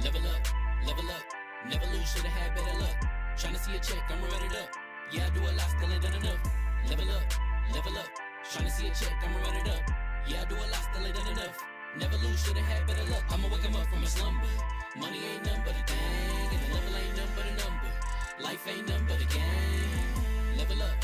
Level up, level up, never lose, should've had better luck. Tryna see a check, I'm run it up. Yeah, I do a lot, still ain't done enough. Level up, level up, tryna see a check, I'm run it up. Yeah, I do a lot, still ain't done enough. Never lose, should've had better luck. I'ma wake 'em up from a slumber. Money ain't nothing but a thing, and the level ain't nothing but a number. Life ain't nothing but a game. Level up,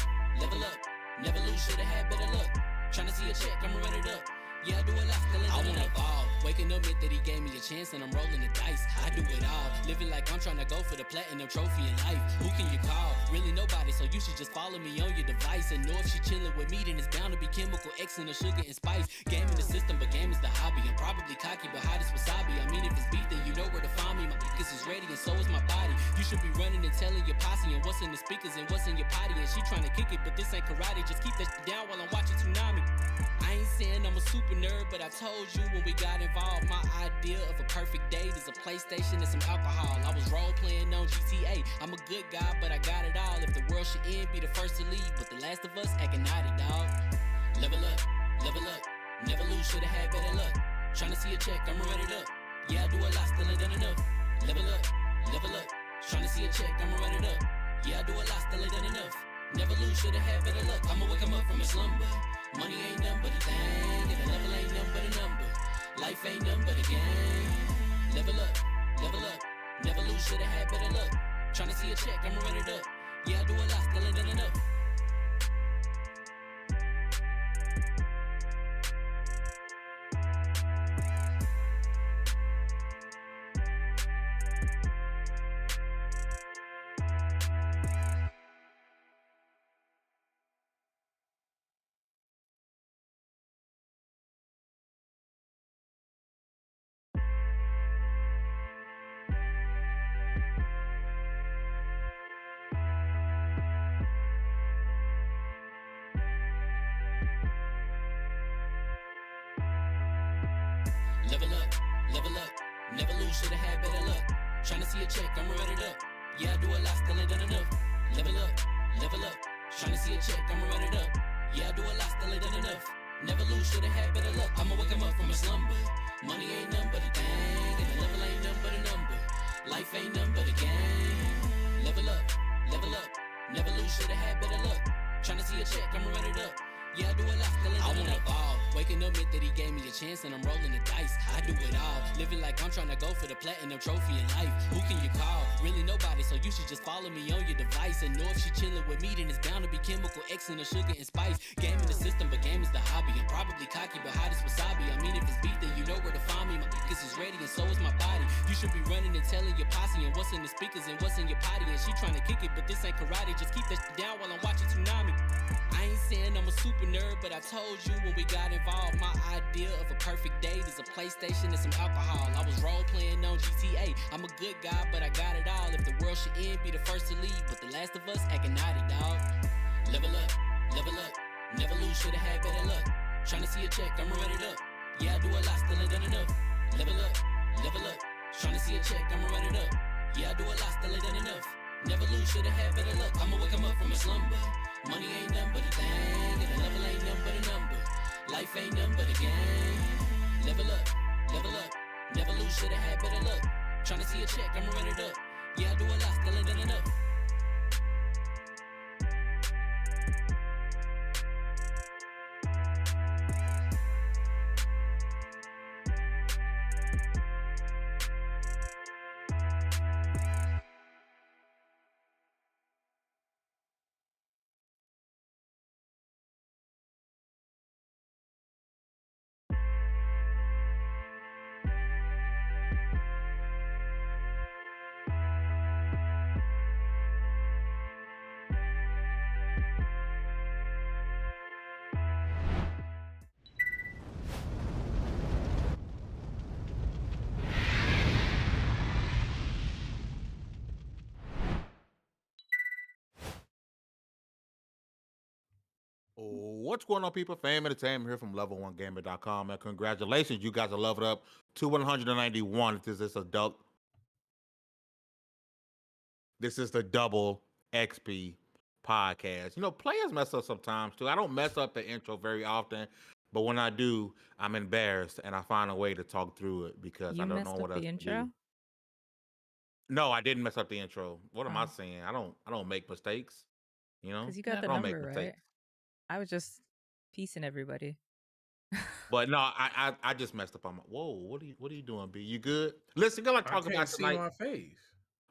never lose, should've had better luck. Tryna see a check, I'ma run it up. Yeah, I do a lot, still ain't done enough. I wanna ball. Waking up meant that he gave me a chance and I'm rolling the dice. I do it all. Living like I'm trying to go for the platinum trophy in life. Who can you call? Really nobody, so you should just follow me on your device. And know if she chilling with me, then it's bound to be chemical X and the sugar and spice. Game in the system, but game is the hobby. I'm probably cocky, but hot as wasabi. I mean, if it's beef, then you know where to find me. My niggas is ready and so is my body. You should be running and telling your posse and what's in the speakers and what's in your potty. And she trying to kick it, but this ain't karate. Just keep that shit down while I'm watching Tsunami. I ain't saying I'm a super nerd, but I told you when we got involved, my idea of a perfect date is a PlayStation and some alcohol. I was role playing on GTA. I'm a good guy, but I got it all. If the world should end, be the first to leave, but the last of us acting naughty, dog. Level up, never lose, should've had better luck. Tryna see a check, I'ma run it up. Yeah, I do a lot, still ain't done enough. Level up, tryna see a check, I'ma run it up. Yeah, I do a lot, still ain't done enough. Never lose, should've had better luck. I'ma wake 'em up from a slumber. Money ain't nothing but a thing, and the level ain't nothing but a number. Life ain't nothing but a game. Level up, never lose, should've had better luck. Tryna see a check, I'ma run it up. Yeah, I do a lot, still ain't done enough. Level up, never lose, should've had better luck. Tryna see a check, I'ma run it up. Yeah, I do a lot, still ain't done enough. Level up, tryna see a check, I'ma run it up. Yeah, I do a lot, still ain't done enough. Never lose, should've had better luck. I'ma wake 'em up from a slumber. Money ain't nothing but a thing, and the level ain't nothing but a number. Life ain't nothing but a game. Level up, never lose, should've had better luck. Tryna see a check, I'ma run it up. Yeah, I do a lot, still ain't done enough. I wanna ball. Waking up meant that he gave me a chance and I'm rolling the dice. I do it all. Living like I'm trying to go for the platinum trophy in life. Who can you call? Really nobody, so you should just follow me on your device. And know if she chilling with me, then it's bound to be chemical X and the sugar and spice. Game in the system, but game is the hobby. I'm probably cocky, but hot as wasabi. I mean, if it's beef, then you know where to find me. My niggas is ready and so is my body. You should be running and telling your posse and what's in the speakers and what's in your potty. And she trying to kick it, but this ain't karate. Just keep that shit down while I'm watching Tsunami. I ain't saying I'm a super nerd, but I told you when we got involved, my idea of a perfect date is a PlayStation and some alcohol. I was role playing on GTA. I'm a good guy, but I got it all. If the world should end, be the first to leave, but the last of us acting naughty, dog. Level up, never lose, should've had better luck. Tryna see a check, I'ma run it up. Yeah, I do a lot, still ain't done enough. Level up, tryna see a check, I'ma run it up. Yeah, I do a lot, still ain't done enough. Never lose, should've had better luck. I'ma wake 'em up from a slumber. Money ain't nothing but a thing, and the level ain't nothing but a number. Life ain't nothing but a game. Level up, never lose, should've had better luck. Tryna see a check, I'ma run it up. Yeah, I do a lot, still ain't done enough. What's going on, people? Fam Entertainment here from Lv1 Gaming.com, and congratulations, you guys are leveled up to 191. This is adult. This is the double XP podcast. You know, players mess up sometimes too. I don't mess up the intro very often, but when I do, I'm embarrassed and I find a way to talk through it because You I don't messed know up what else the to intro? do. No, I didn't mess up the intro. What am I Oh, saying? I don't make mistakes. You know, because you got I the don't make number right. mistakes. I was just piecing everybody. But no, I just messed up on my. Whoa, what are you doing, B? You good? Listen, gonna I talk can't about see tonight. my face.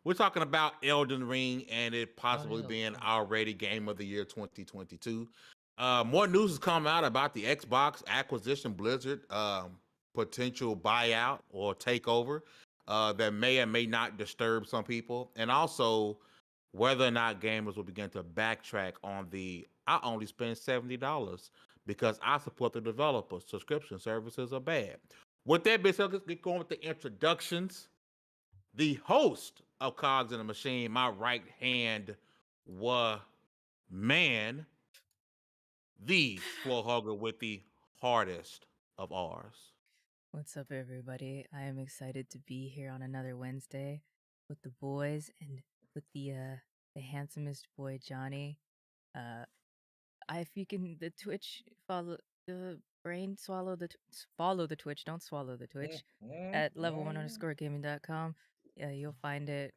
We're talking about Elden Ring and it possibly yeah. being already Game of the Year 2022. More news has come out about the Xbox acquisition, Blizzard potential buyout or takeover that may or may not disturb some people, and also whether or not gamers will begin to backtrack on the I only spend $70 because I support the developers. Subscription services are bad. With that being said, let's get going with the introductions. The host of Cogs in the Machine, my right hand was man, the floor hugger with the hardest of ours. What's up, everybody? I am excited to be here on another Wednesday with the boys and with the handsomest boy Johnny. Uh, if you can the Twitch follow the brain swallow follow the Twitch, don't swallow the Twitch at level1_gaming.com. Yeah, you'll find it.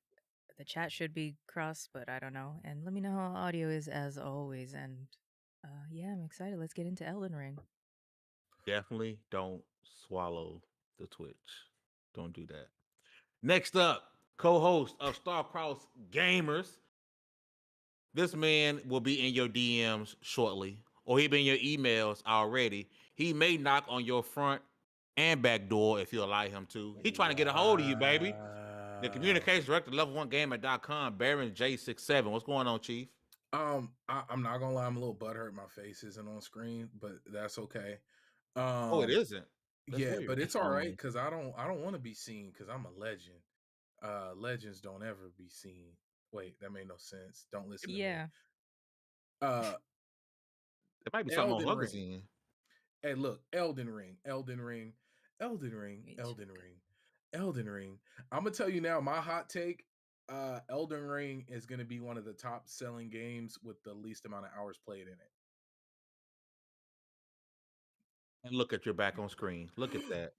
The chat should be crossed, but I don't know. And let me know how audio is as always. And yeah, I'm excited. Let's get into Elden Ring. Definitely don't swallow the Twitch. Don't do that. Next up, co-host of Starcross Gamers. This man will be in your DMs shortly, or he'll be in your emails already. He may knock on your front and back door if you allow him to. He trying to get a hold of you, baby. The communications director, level1gamer.com, Baron J67. What's going on, Chief? I'm not gonna lie, I'm a little butthurt. My face isn't on screen, but that's okay. Oh, it isn't. That's Yeah, but weird. it's all right because I don't want to be seen because I'm a legend. Legends don't ever be seen. Wait, that made no sense. Don't listen to me. Yeah. There might be something on Elden Huggers Ring. in. Hey, look, Elden Ring, Elden Ring, Elden Ring, Me Elden too. Ring, Elden Ring. I'm gonna tell you now, my hot take. Elden Ring is gonna be one of the top selling games with the least amount of hours played in it. And look at your back on screen. Look at that.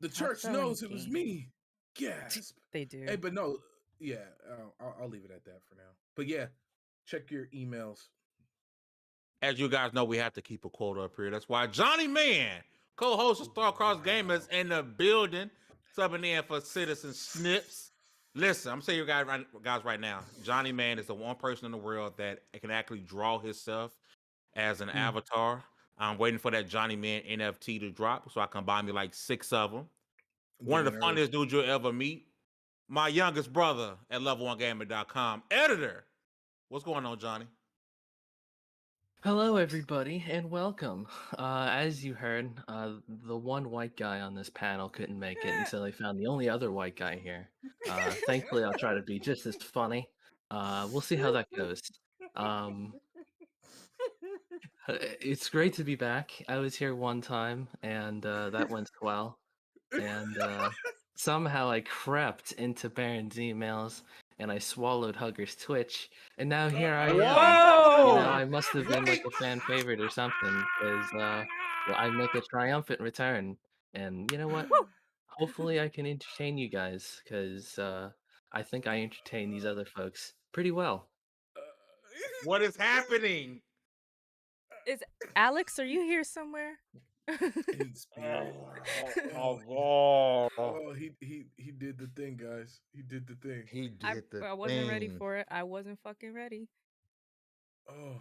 The Top church selling knows it was game. me. Gasp. They do. Hey, but no, yeah, I'll leave it at that for now. But yeah, check your emails. As you guys know, we have to keep a quota up here. That's why Johnny Man, co-host of Starcross Gamers, in the building, subbing in for Citizen Snips. Listen, I'm saying you guys right now. Johnny Man is the one person in the world that can actually draw himself as an avatar. I'm waiting for that Johnny Man NFT to drop so I can buy me like 6 of them. One of the funniest dudes you'll ever meet. My youngest brother at level1gamer.com. Editor. What's going on, Johnny? Hello, everybody, and welcome. As you heard, the one white guy on this panel couldn't make it, and so they found the only other white guy here. Thankfully, I'll try to be just as funny. We'll see how that goes. It's great to be back. I was here one time, and that went well. And somehow I crept into Baron's emails, and I swallowed Hugger's Twitch, and now here I am. You know, I must have been like a fan favorite or something, because I make a triumphant return. And you know what? Hopefully I can entertain you guys, because I think I entertain these other folks pretty well. What is happening? Is Alex, are you here somewhere? In spirit. He did the thing, guys. He did the thing. He did the I wasn't ready thing. for it. I wasn't fucking ready. Oh,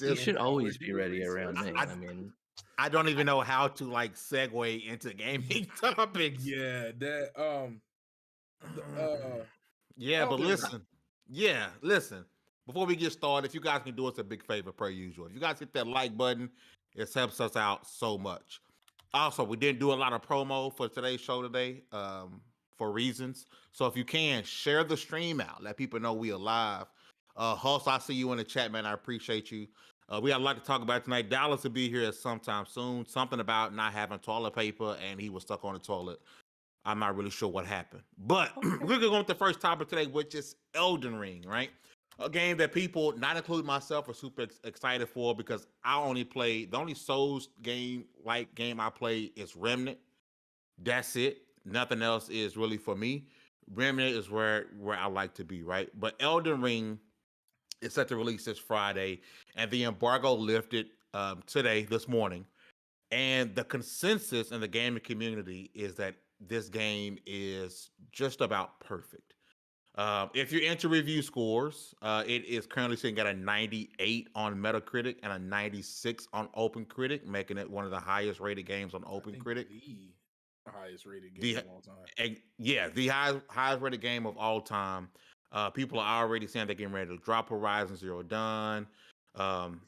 You should always Howard, be do ready research. around me. I mean, I don't even know how to like segue into gaming topics. Yeah, that Yeah, but Elden Ring. listen. Before we get started, if you guys can do us a big favor per usual, if you guys hit that like button, it helps us out so much. Also, we didn't do a lot of promo for today's show today for reasons. So if you can, share the stream out. Let people know we are live. Hulse, I see you in the chat, man. I appreciate you. We got a lot to talk about tonight. Dallas will be here sometime soon. Something about not having toilet paper, and he was stuck on the toilet. I'm not really sure what happened. But we're going to go with the first topic today, which is Elden Ring, right? A game that people, not including myself, are super excited for because I only play, the only Souls game I play is Remnant. That's it. Nothing else is really for me. Remnant is where I like to be, right? But Elden Ring is set to release this Friday, and the embargo lifted today, this morning. And the consensus in the gaming community is that this game is just about perfect. If you're into review scores, it is currently sitting at a 98 on Metacritic and a 96 on OpenCritic, making it one of the highest rated games on I think OpenCritic. the highest rated game The of all time. yeah, the highest rated game of all time. People are already saying they're getting ready to drop Horizon Zero Dawn. Um,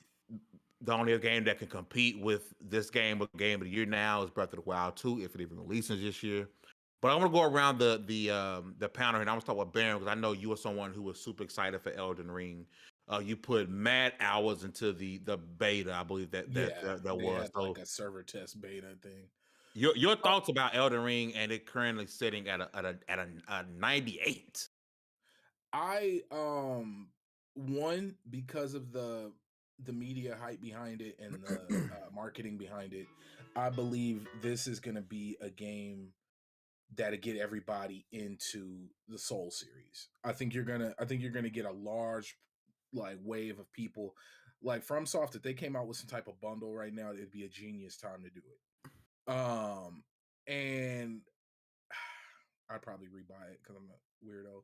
the only game that can compete with this game, with Game of the Year now, is Breath of the Wild 2, if it even releases this year. But I'm gonna go around the panel here, and I'm gonna start with Baron because I know you were someone who was super excited for Elden Ring. You put mad hours into the beta, I believe that They was. had like So a server test beta thing. your thoughts about Elden Ring and it currently sitting at a 98. I one, because of the media hype behind it and the marketing behind it, I believe this is going to be a game that'll get everybody into the Soul series. I think you're gonna get a large like wave of people like FromSoft. If they came out with some type of bundle right now, it'd be a genius time to do it. And I'd probably rebuy it because I'm a weirdo.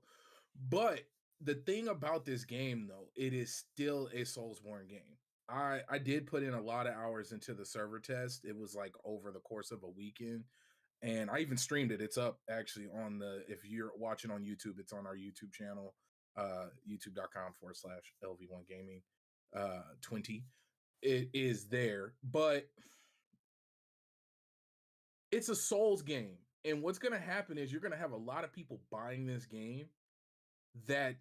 But the thing about this game, though, it is still a Soulsborne game. I did put in a lot of hours into the server test. It was like over the course of a weekend, and I even streamed it. It's up actually on the. If you're watching on YouTube, it's on our YouTube channel, youtube.com/Lv1 Gaming 20. It is there, but it's a Souls game. And what's going to happen is you're going to have a lot of people buying this game that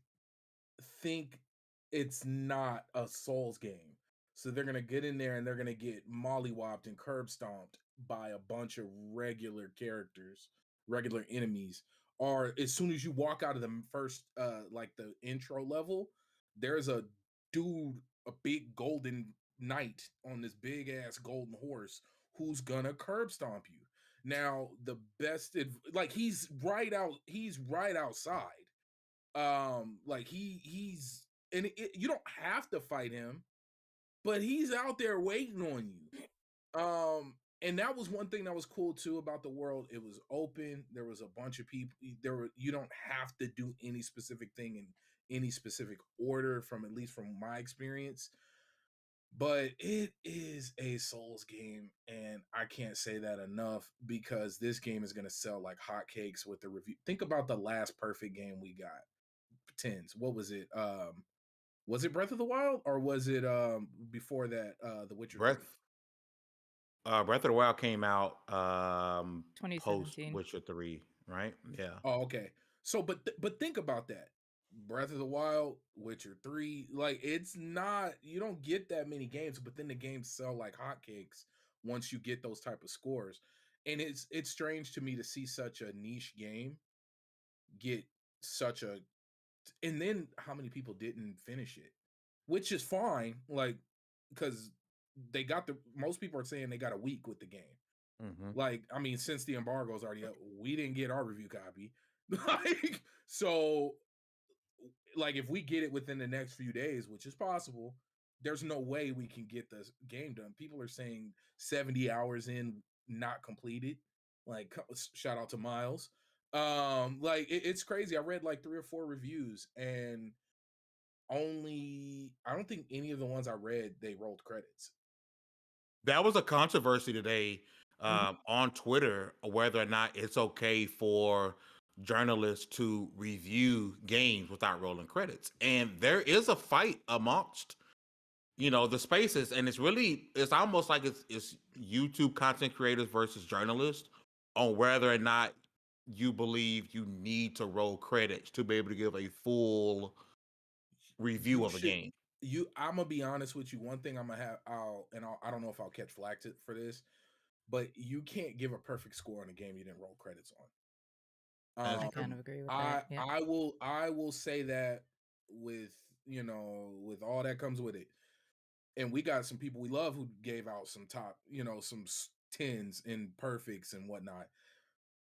think it's not a Souls game. So they're going to get in there and they're going to get mollywopped and curb stomped by a bunch of regular characters, regular enemies. Or as soon as you walk out of the first, like the intro level, there's a dude, a big golden knight on this big ass golden horse who's gonna curb stomp you. Now, the best, like he's right outside. Like he's and you don't have to fight him, but he's out there waiting on you. And that was one thing that was cool too about the world. It was open. There was a bunch of people. You don't have to do any specific thing in any specific order, from at least from my experience. But it is a Souls game, and I can't say that enough because this game is going to sell like hotcakes with the review. Think about the last perfect game we got. Tens. What was it? Was it Breath of the Wild or was it before that The Witcher 3? Breath of the Wild came out post 2017. Witcher 3, right? Yeah. Oh, okay. So but think about that. Breath of the Wild, Witcher 3, like it's not, you don't get that many games, but then the games sell like hotcakes once you get those type of scores. And it's strange to me to see such a niche game get such a, and then how many people didn't finish it, which is fine, like because they got the, most people are saying they got a week with the game. Mm-hmm. Like, I mean, since the embargo is already up, we didn't get our review copy. Like, so, like, if we get it within the next few days, which is possible, there's no way we can get this game done. People are saying 70 hours in, not completed. Like, shout out to Miles. Like, it's crazy. I read like 3 or 4 reviews, and only, I don't think any of the ones I read, they rolled credits. That was a controversy today on Twitter, whether or not it's okay for journalists to review games without rolling credits. And there is a fight amongst, the spaces, and it's almost like it's YouTube content creators versus journalists on whether or not you believe you need to roll credits to be able to give a full review You of a should, game. I'm gonna be honest with you. One thing I'm gonna have, I don't know if I'll catch flack for this, but you can't give a perfect score on a game you didn't roll credits on. I kind of agree with that. Yeah. I will say that with, with all that comes with it. And we got some people we love who gave out some top, some tens and perfects and whatnot.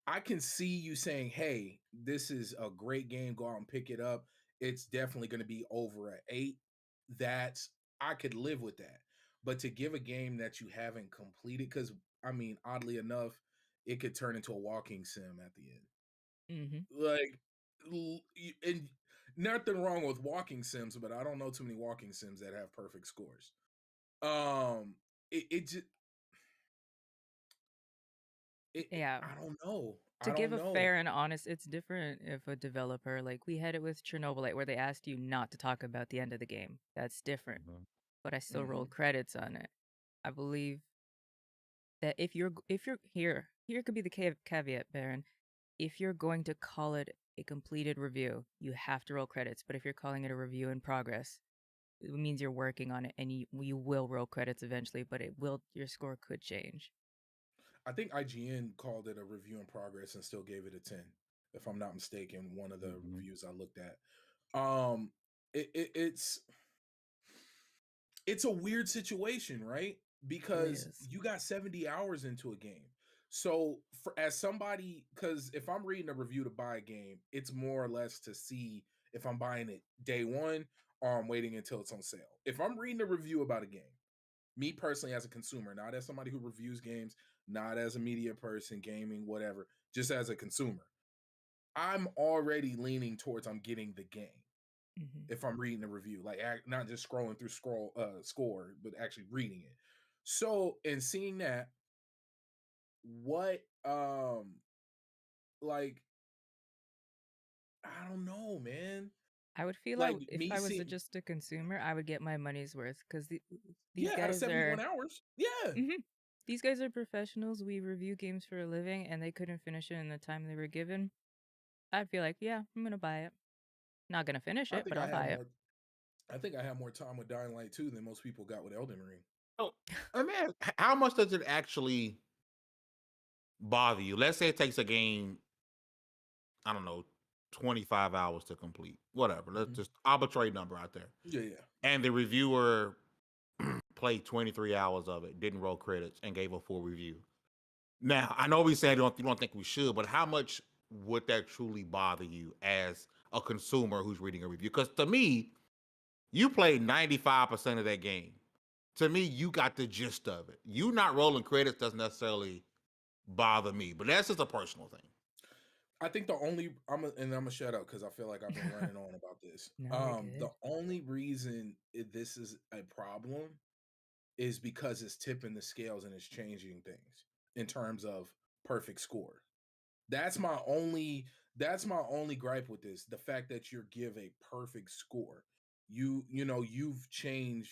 I can see you saying, "Hey, this is a great game. Go out and pick it up. It's definitely going to be over at 8." That's I could live with that. But to give a game that you haven't completed, because I mean, oddly enough, it could turn into a walking sim at the end. Mm-hmm. Like, and nothing wrong with walking sims, but I don't know too many walking sims that have perfect scores. Um, it just Yeah. I don't know. To I give don't a know. fair and honest, it's different if a developer, like we had it with Chernobyl, like where they asked you not to talk about the end of the game. That's different. Mhm. But I still Mhm. rolled credits on it. I believe that if you're here could be the caveat, Baron. If you're going to call it a completed review, you have to roll credits. But if you're calling it a review in progress, it means you're working on it, and you will roll credits eventually. But your score could change. I think IGN called it a review in progress and still gave it a 10, if I'm not mistaken. One of the Mhm. reviews I looked at. Um, it's a weird situation, right? Really Because is. you got 70 hours into a game. So for as somebody, because if I'm reading a review to buy a game, it's more or less to see if I'm buying it day one or I'm waiting until it's on sale. If I'm reading a review about a game, me personally as a consumer, not as somebody who reviews games, not as a media person, gaming, whatever, just as a consumer, I'm already leaning towards I'm getting the game Mm-hmm. if I'm reading the review, like not just scrolling through score, but actually reading it. So, in seeing that, what like I don't know, man. I would feel like Like if me I was seeing, just a consumer, I would get my money's worth because these yeah, out of guys 71 are hours, yeah. hmm these guys are professionals. We review games for a living, and they couldn't finish it in the time they were given. I'd feel like, yeah, I'm gonna buy it. Not gonna finish I it, think but I I'll have buy it. more. I think I have more time with Dying Light 2 than most people got with Elden Ring. So, I mean, how much does it actually bother you? Let's say it takes a game, I don't know, 25 hours to complete. Whatever. Let's Mhm. just arbitrary number out there. Yeah, yeah. And the reviewer played 23 hours of it, didn't roll credits, and gave a full review. Now, I know we said you don't think we should, but how much would that truly bother you as a consumer who's reading a review? Because to me, you played 95% of that game. To me, you got the gist of it. You not rolling credits doesn't necessarily bother me, but that's just a personal thing. I think the only I'm gonna shut up because I feel like I've been running on about this. No, you're The good. only reason this is a problem is because it's tipping the scales and it's changing things in terms of perfect score. That's my only gripe with this. The fact that you give a perfect score. You've changed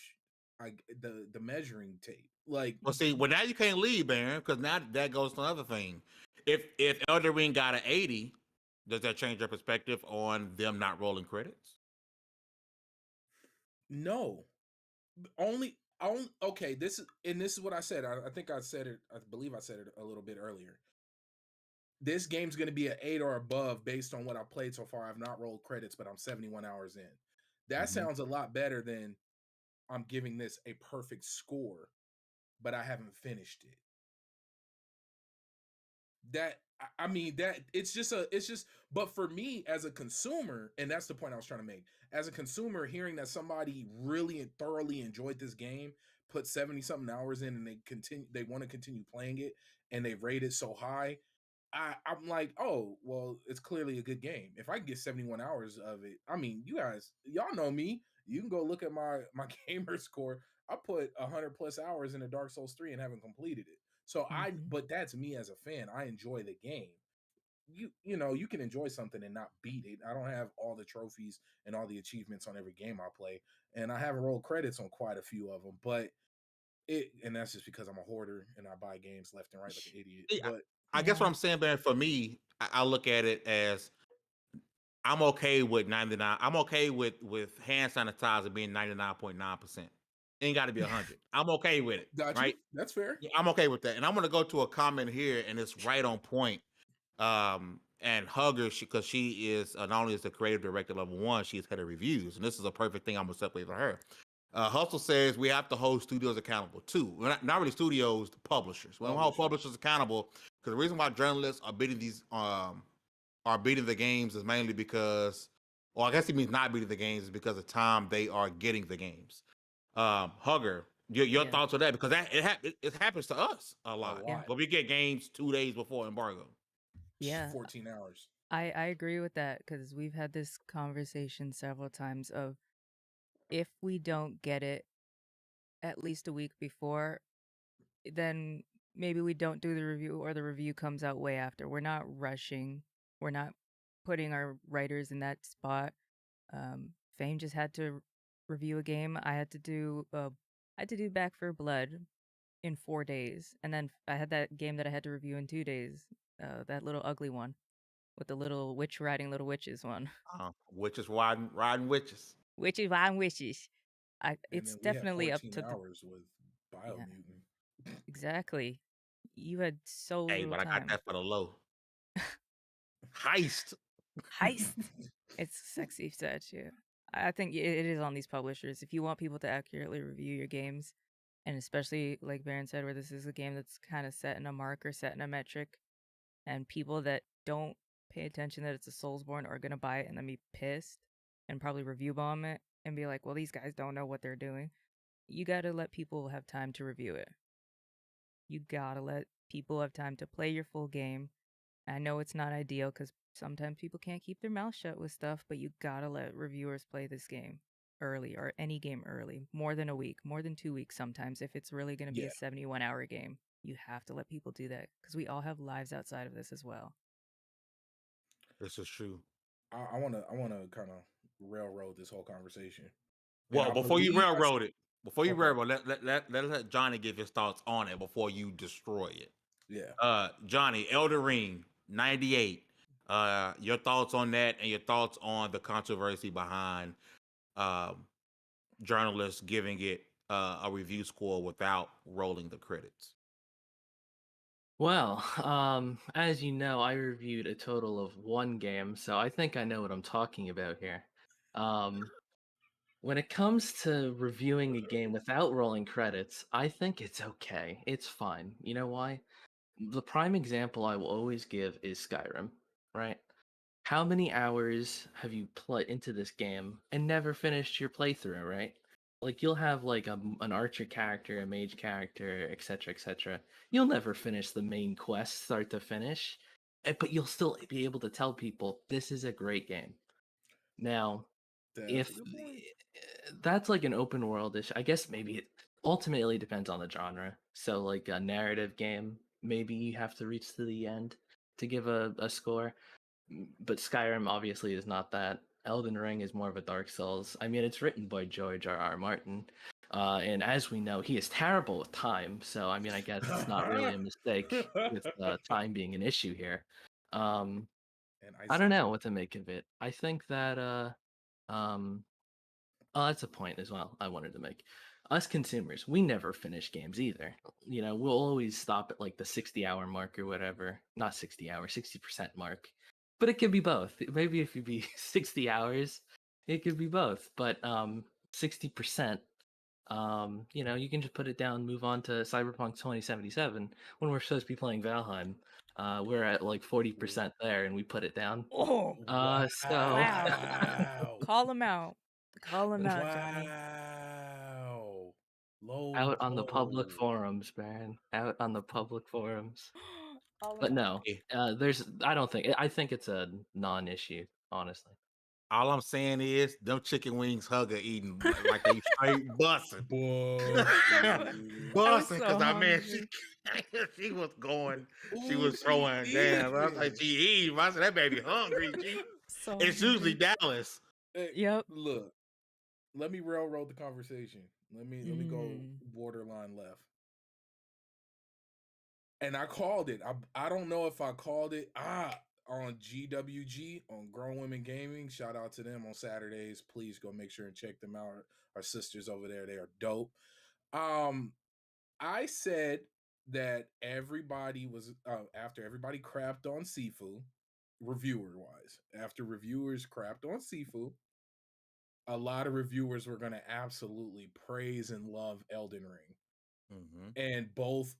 the measuring tape. Like, Well, see, well now you can't leave, Baron, because now that goes to another thing. If Elden Ring got an 80, does that change your perspective on them not rolling credits? no. Only okay, this is what I said. I think I said it, I believe I said it a little bit earlier. This game's going to be an 8 or above based on what I've played so far. I've not rolled credits, but I'm 71 hours in. That Mhm. sounds a lot better than I'm giving this a perfect score, but I haven't finished it. I mean that it's just but for me as a consumer, and that's the point I was trying to make. As a consumer, hearing that somebody really and thoroughly enjoyed this game, put 70 something hours in, and they want to continue playing it, and they rate it so high, I'm like, oh, well, it's clearly a good game. If I can get 71 hours of it, I mean, y'all know me. You can go look at my gamer score. I put 100 plus hours into Dark Souls 3 and haven't completed it. So Mm-hmm. but that's me as a fan. I enjoy the game. You can enjoy something and not beat it. I don't have all the trophies and all the achievements on every game I play, and I haven't rolled credits on quite a few of them, but and that's just because I'm a hoarder and I buy games left and right like an idiot. Yeah, But I guess what Yeah. I'm saying, Baron, for me, I look at it as I'm okay with 99. I'm okay with hand sanitizer being 99.9%. Ain't got to be 100. I'm okay with it, got you. right? That's fair. Yeah, I'm okay with that. And I'm gonna go to a comment here, and it's right on point. And Hugger, because she is not only is the creative director Lv1, she's head of reviews, and this is a perfect thing I'm gonna separate for her. Hustle says we have to hold studios accountable too. Well, not really studios, the publishers. We don't hold publishers accountable because the reason why journalists are beating the games is mainly because, well, I guess it means not beating the games is because of time they are getting the games. Hugger, your thoughts on that? Because it happens to us a lot. But we get games 2 days before embargo. Yeah, 14 hours. I agree with that because we've had this conversation several times of if we don't get it at least a week before, then maybe we don't do the review or the review comes out way after. We're not rushing. We're not putting our writers in that spot. Fame just had to review a game. I had to do Back for Blood in 4 days, and then I had that game that I had to review in 2 days. That little ugly one with the little witch riding little witches one. Witches riding witches. Witches riding witches. It's definitely up to hours with Biomutant. Yeah. Exactly. You had so little but time. I got that for the low. Heist. It's a sexy statue. I think it is on these publishers. If you want people to accurately review your games, and especially like Baron said, where this is a game that's kind of set in a marker, set in a metric, and people that don't pay attention that it's a Soulsborne are gonna buy it and then be pissed and probably review bomb it and be like, well, these guys don't know what they're doing. You gotta let people have time to review it. You gotta let people have time to play your full game. I know it's not ideal because sometimes people can't keep their mouth shut with stuff, but you gotta let reviewers play this game early, or any game early, more than a week, more than 2 weeks sometimes. If it's really gonna be a 71-hour game, you have to let people do that because we all have lives outside of this as well. This is true. I wanna kind of railroad this whole conversation. Well, before you railroad it, let Johnny give his thoughts on it before you destroy it. Yeah. Johnny, Elden Ring 98. Your thoughts on that and your thoughts on the controversy behind journalists giving it a review score without rolling the credits. Well, as you know, I reviewed a total of 1 game, so I think I know what I'm talking about here. When it comes to reviewing a game without rolling credits, I think it's okay. It's fine. You know why? The prime example I will always give is Skyrim, right? How many hours have you put into this game and never finished your playthrough, right? Like you'll have like an archer character, a mage character, etc., etc. You'll never finish the main quest start to finish, but you'll still be able to tell people this is a great game. Now, if that's like an open world-ish, I guess maybe it ultimately depends on the genre. So like a narrative game, maybe you have to reach to the end to give a score. But Skyrim obviously is not that. Elden Ring is more of a Dark Souls. I mean, it's written by George R.R. Martin. And as we know, he is terrible with time. So, I mean, I guess it's not really a mistake with time being an issue here. I don't know what to make of it. I think that, that's a point as well I wanted to make. Us consumers, we never finish games either. You know, we'll always stop at like the 60-hour mark or whatever. Not 60 hour, 60% mark. But it could be both. Maybe if you be 60 hours, it could be both. But 60%, you know, you can just put it down, move on to Cyberpunk 2077 when we're supposed to be playing Valheim. We're at like 40% there, and we put it down. Oh, wow. Call him out. Call him out, Johnny. Out on the public forums, man. Out on the public forums. But no, I think it's a non-issue, honestly. All I'm saying is them chicken wings Hugger eating like they straight busting. Busting, because I mean she was going, she was throwing down. I was like, she eating. I said, that baby hungry, G. It's usually Dallas. Yep. Look, let me railroad the conversation. Let me go borderline left. And I called it. I don't know if I called it on GWG, on Grown Women Gaming. Shout out to them on Saturdays. Please go make sure and check them out. Our sisters over there, they are dope. I said that everybody was after everybody crapped on Sifu, reviewer wise. After reviewers crapped on Sifu, a lot of reviewers were going to absolutely praise and love Elden Ring, and both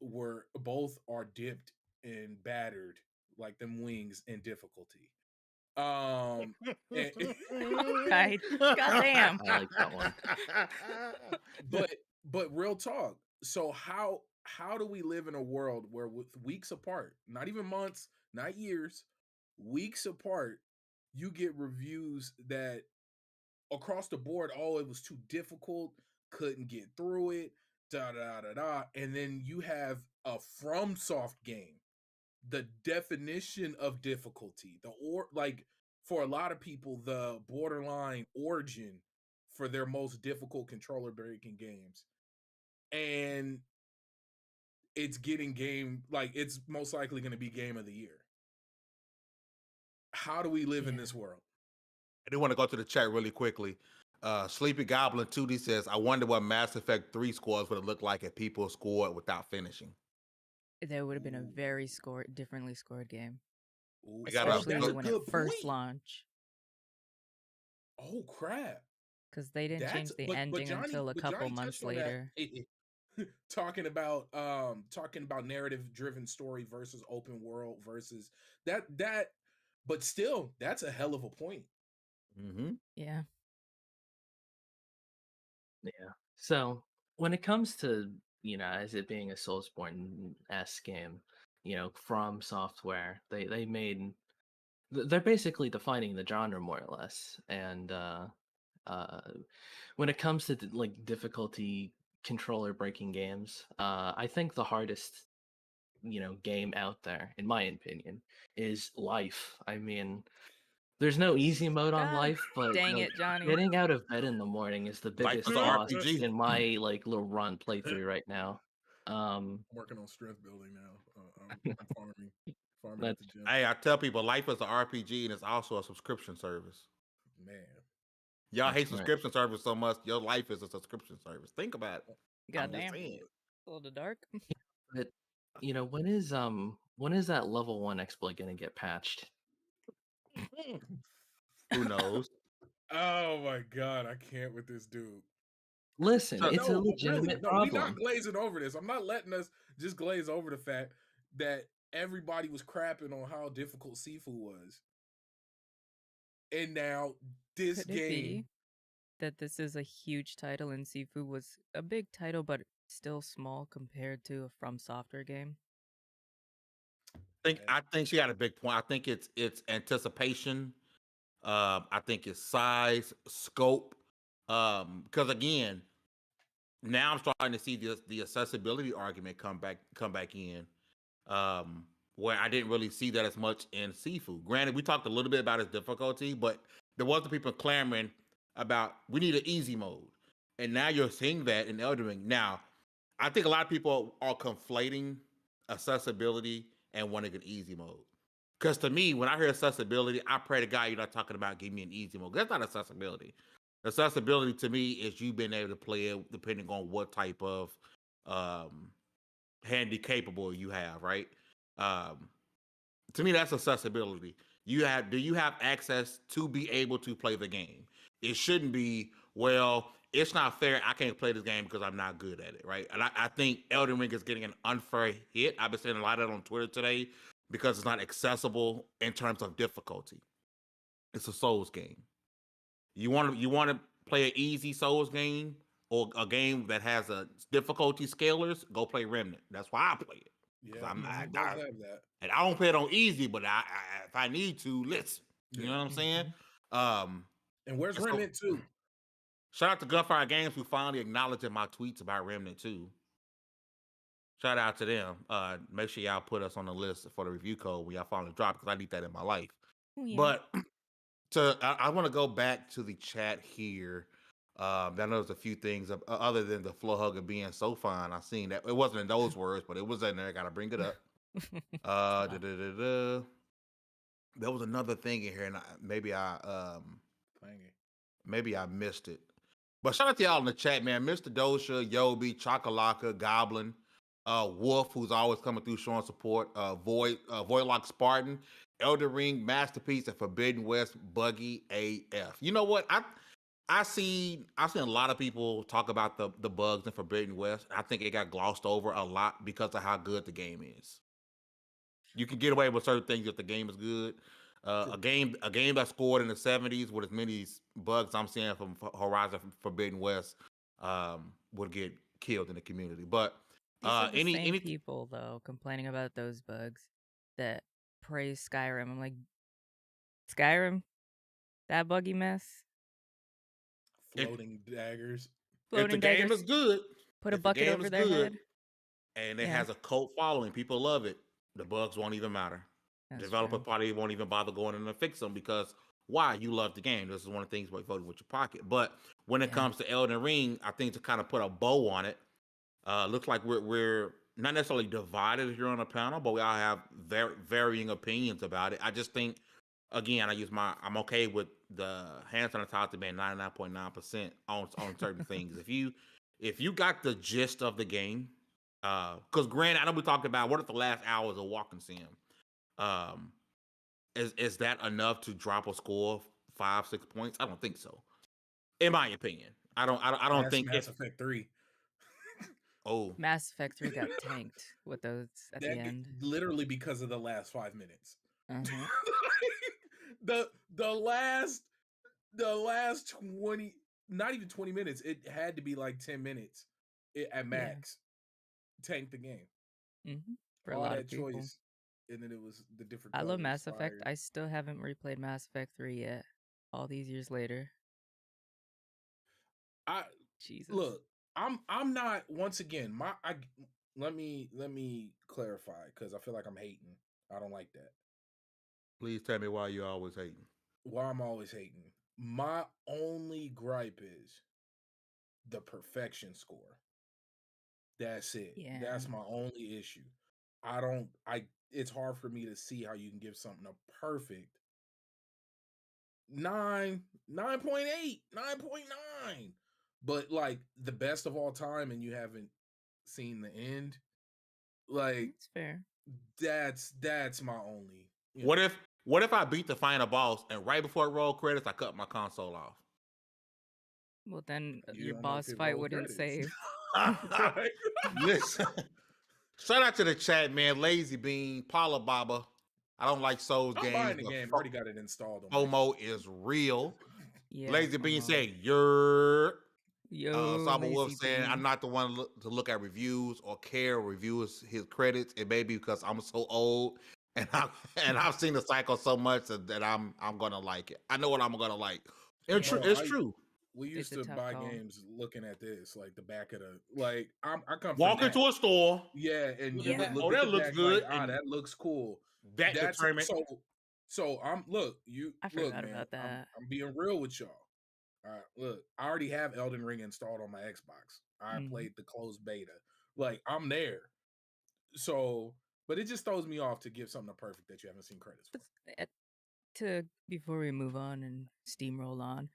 are dipped and battered like them wings in difficulty. And- Right. Goddamn. I like that one. but real talk. So how do we live in a world where with weeks apart, not even months, not years, weeks apart, you get reviews that across the board, oh, it was too difficult, couldn't get through it, da da da da, and then you have a FromSoft game. The definition of difficulty, for a lot of people, the borderline origin for their most difficult controller breaking games, and it's getting it's most likely going to be game of the year. How do we live in this world? I do want to go to the chat really quickly. Sleepy Goblin 2D says, I wonder what Mass Effect 3 scores would have looked like if people scored without finishing. There would have been a very differently scored game. Ooh, Especially when it first launched. Oh crap! Because they didn't change the ending until a couple months later. Talking about narrative driven story versus open world versus that, but still, that's a hell of a point. Yeah. So when it comes to, as it being a Soulsborne-esque game, From Software, they're basically defining the genre more or less. And when it comes to difficulty controller breaking games, I think the hardest game out there, in my opinion, is Life. I mean, there's no easy mode on Life, but dang it, Johnny. getting out of bed in the morning is the biggest loss in my little run playthrough right now. I'm working on strength building now. I'm farming at the gym. Hey, I tell people Life is an RPG and it's also a subscription service. Man, y'all hate subscription service so much. Your life is a subscription service. Think about it. Goddamn. A little dark. But when is that Lv1 exploit gonna get patched? Who knows? Oh my god, I can't with this dude. Listen, it's a legitimate problem. We're not glazing over this. I'm not letting us just glaze over the fact that everybody was crapping on how difficult Sifu was. And now this Could game... it be that this is a huge title and Sifu was a big title, but still small compared to a From Software game? I think she got a big point. I think it's anticipation. I think it's size, scope. Because again, now I'm starting to see the accessibility argument come back in. Where I didn't really see that as much in Sifu. Granted, we talked a little bit about its difficulty, but there wasn't people clamoring about we need an easy mode. And now you're seeing that in Elden Ring. Now, I think a lot of people are conflating accessibility and wanting an easy mode. Because to me, when I hear accessibility, I pray to God you're not talking about give me an easy mode. That's not accessibility. Accessibility to me is you being able to play it depending on what type of handy capable you have, right? To me, that's accessibility. Do you have access to be able to play the game? It shouldn't be, well, it's not fair. I can't play this game because I'm not good at it, right? And I think Elden Ring is getting an unfair hit. I've been saying a lot of that on Twitter today because it's not accessible in terms of difficulty. It's a Souls game. You want to play an easy Souls game or a game that has a difficulty scalers? Go play Remnant. That's why I play it. Yeah, and I don't play it on easy, but I if I need to, listen. You know what I'm saying? And where's Remnant 2? Shout out to Gunfire Games who finally acknowledging my tweets about Remnant 2. Shout out to them. Make sure y'all put us on the list for the review code when y'all finally drop because I need that in my life. Yeah. But I want to go back to the chat here. I know there's a few things other than the floor hugger being so fine. I seen that it wasn't in those words, but it was in there. I gotta bring it up. There was another thing in here, and maybe I missed it. But shout out to y'all in the chat, man. Mr. Dosha, Yobi, Chakalaka, Goblin, Wolf, who's always coming through showing support, Voidlock Spartan, Elden Ring, Masterpiece, and Forbidden West, Buggy AF. You know what? I've seen a lot of people talk about the bugs in Forbidden West. I think it got glossed over a lot because of how good the game is. You can get away with certain things if the game is good. True. A game that scored in the 70s with as many bugs I'm seeing from Horizon Forbidden West would get killed in the community. But These are the same any people though complaining about those bugs that praise Skyrim. I'm like, Skyrim, that buggy mess, if Floating daggers. if the floating game daggers, is good, put a if the bucket game over is their good head. and it Yeah, has a cult following, people love it. The bugs won't even matter. that's Developer true. probably won't even bother going in and fix them because why? You love the game. This is one of the things about voting with your pocket. But when it Yeah. comes to Elden Ring, I think to kind of put a bow on it, looks like we're not necessarily divided here on the panel, but we all have varying opinions about it. I just think, again, I'm okay with the hands on the top to being 99.9% on certain things. If you got the gist of the game, because granted, I know we talked about what if the last hours of walking sim. Um, is that enough to drop a score of 5-6 points? I don't think so. In my opinion, I don't That's think Mass if Effect 3. oh Mass Effect 3 got tanked with those at the end. Literally because of the last 5 minutes. Uh-huh. the last 20, not even 20 minutes. It had to be like 10 minutes at max. Tanked the game. Mm-hmm. For a All lot that of people. choice, and then it was the different I colors. love Mass Effect. fire. I still haven't replayed Mass Effect 3 yet. All these years later. Jesus. Look, I'm not, once again, let me clarify, because I feel like I'm hating. I don't like that. please tell me why you're always hating. Why I'm always hating. My only gripe is the perfection score. That's it. Yeah. That's my only issue. It's hard for me to see how you can give something a perfect 9, 9.8, 9.9. But like the best of all time and you haven't seen the end. Like It's fair. that's my only. What if I beat the final boss and right before it roll credits, I cut my console off? Well, then You your don't know if boss it fight rolled wouldn't credits. save. Right? Listen, shout out to the chat, man. Lazy Bean, Paula Baba. I don't like Souls I'm games. buying the but game. Already got it installed on my FOMO is real. Yeah. Lazy Bean FOMO. said, "You're." Yo, Saba Wolf Lazy saying, Bean. "I'm not the one to look at reviews or care or review his credits. It may be because I'm so old and I've seen the cycle so much that I'm gonna like it. I know what I'm gonna like. And Yeah. it's true. We used It's a to tough buy call. games looking at this, like the back of the, like I come Walk from into that. a store. Yeah, and Look you at Yeah. that. look Oh, at that the looks back like, good, and that looks cool. that That's determined. so I'm look, I look, forgot man. about that. I'm being real with y'all. All right, look, I already have Elden Ring installed on my Xbox. I played the closed beta. Like I'm there. So, but it just throws me off to give something a perfect that you haven't seen credits for. Before we move on and steamroll on,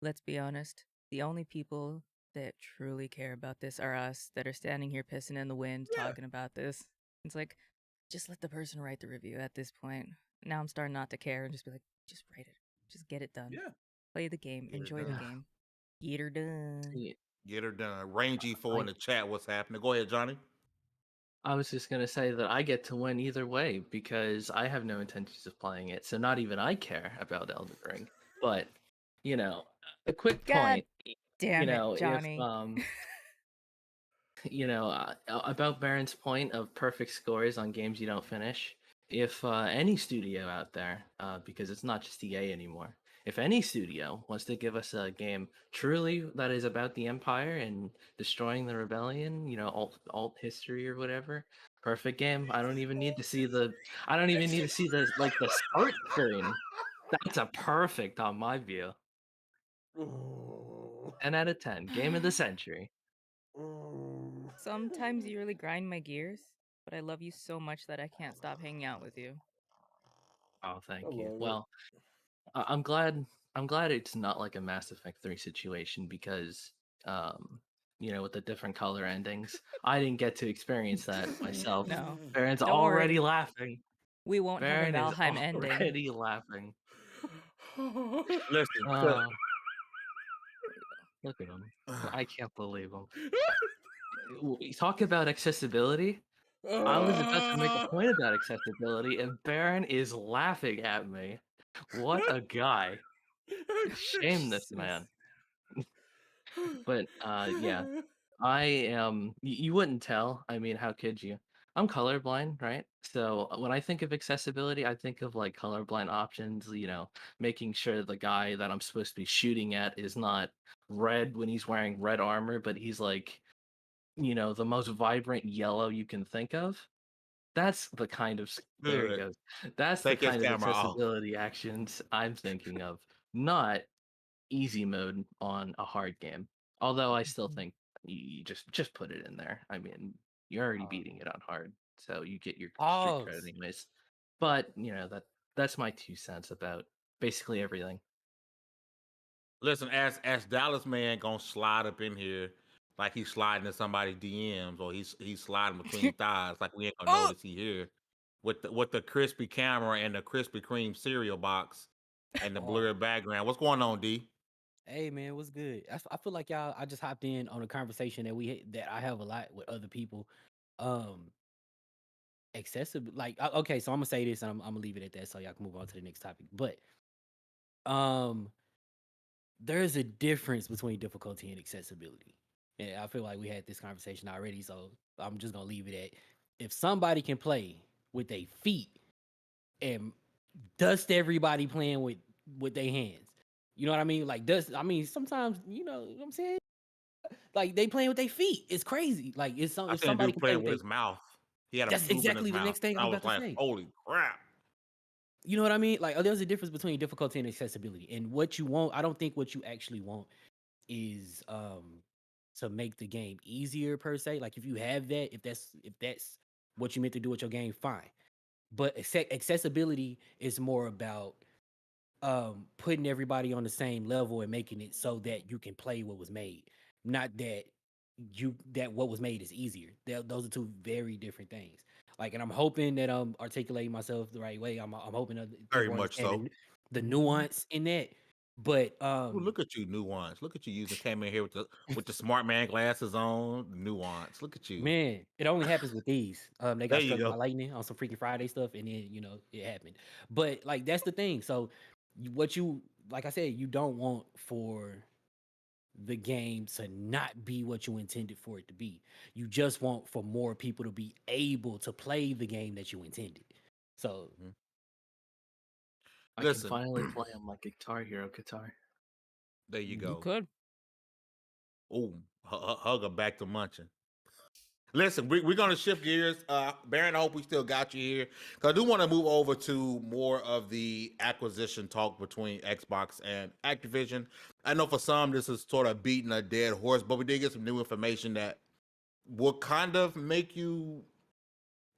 let's be honest. The only people that truly care about this are us that are standing here pissing in the wind Yeah. talking about this. It's like, just let the person write the review at this point. Now I'm starting not to care and just be like, just write it. Just get it done. Yeah. Play the game. Get it Enjoy the done. game. Get her done. Yeah. Get her done. Rangy 4 in the chat. What's happening? Go ahead, Johnny. I was just gonna say that I get to win either way because I have no intentions of playing it, so not even I care about Elden Ring. But you know, a quick God point. Damn it, If Johnny. about Baron's point of perfect scores on games you don't finish. If any studio out there, because it's not just EA anymore, if any studio wants to give us a game truly that is about the Empire and destroying the rebellion, alt history or whatever, perfect game. I don't even need to see the like the start screen. That's a perfect on my view. 10 out of 10. Game of the century. Sometimes you really grind my gears, but I love you so much that I can't stop hanging out with you. Oh, thank I you. love it. Well, I'm glad it's not like a Mass Effect 3 situation because with the different color endings, I didn't get to experience that myself. No. Baron's Don't already worry. laughing. We won't Baron have a is Valheim ending. already laughing. Listen, Uh, Look at him. I can't believe him. Talk about accessibility. I was about to make a point about accessibility, and Baron is laughing at me. What a guy. Shame this man. But yeah, I am. You wouldn't tell. I mean, how could you? I'm colorblind, right? So when I think of accessibility, I think of like colorblind options. Making sure the guy that I'm supposed to be shooting at is not red when he's wearing red armor, but he's like, the most vibrant yellow you can think of. That's the kind of there he Good. goes. That's the Take his kind of camera off. accessibility actions I'm thinking of, not easy mode on a hard game. Although I still think you just put it in there. I mean, you're already beating it on hard, so you get your street cred Pause. anyways. But that's my 2 cents about basically everything. Listen, as Dallas man gonna slide up in here like he's sliding in somebody's DMs or he's sliding between thighs like we ain't gonna Oh! notice he here with the crispy camera and the Krispy Kreme cereal box and the Oh. blurred background. What's going on, D? Hey man, what's good? I feel like y'all. I just hopped in on a conversation that I have a lot with other people. Accessible, like okay, so I'm gonna say this and I'm gonna leave it at that so y'all can move on to the next topic. But there's a difference between difficulty and accessibility. And I feel like we had this conversation already, so I'm just gonna leave it at if somebody can play with their feet and dust everybody playing with their hands. You know what I mean? Like sometimes, you know what I'm saying? Like they playing with their feet. It's crazy. Like I if seen a somebody dude can play playing with with their his mouth. He had a that's tube in his exactly the mouth. next thing I I was was about to like, say. holy crap. You know what I mean? Like, there's a difference between difficulty and accessibility. And what you want, I don't think what you actually want is to make the game easier per se. Like if you have that, if that's what you meant to do with your game, fine. But accessibility is more about putting everybody on the same level and making it so that you can play what was made. Not that what was made is easier. Those are two very different things. Like, and I'm hoping that I'm articulating myself the right way. I'm hoping that Very people much understand so. the nuance in that. But Ooh, look at you, nuance. Look at you came in here with the smart man glasses on. Nuance. Look at you. man, it only happens with these. They There got you struck by go. lightning on some Freaky Friday stuff, and then it happened. But like that's the thing. So what you like I said, you don't want for the game to not be what you intended for it to be. You just want for more people to be able to play the game that you intended. So Mhm. I can Listen, finally play on my Guitar Hero guitar. there you you go. could. Ooh, hugger back to munching. Listen, we're going to shift gears. Baron, I hope we still got you here. Because I do want to move over to more of the acquisition talk between Xbox and Activision. I know for some, this is sort of beating a dead horse, but we did get some new information that will kind of make you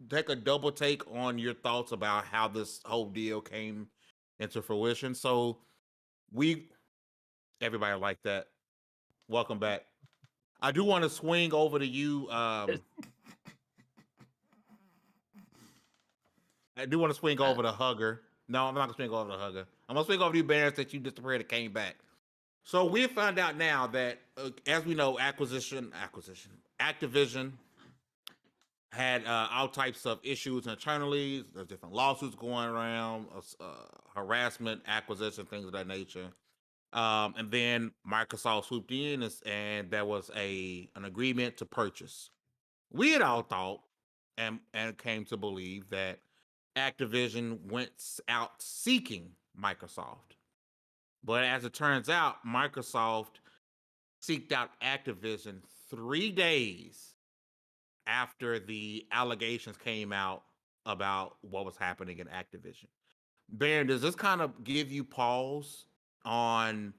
take a double take on your thoughts about how this whole deal came into fruition. So everybody like that. Welcome back. I do want to swing over to you. I do want to swing over to Hugger. No, I'm not gonna swing over to Hugger. I'm gonna swing over to you, Barris, that you disappeared and came back. So we found out now that, as we know, Activision had all types of issues internally. There's different lawsuits going around, harassment, acquisition, things of that nature. And then Microsoft swooped in, and there was an agreement to purchase. We had all thought and came to believe that Activision went out seeking Microsoft. But as it turns out, Microsoft seeked out Activision 3 days after the allegations came out about what was happening in Activision. Baron, does this kind of give you pause on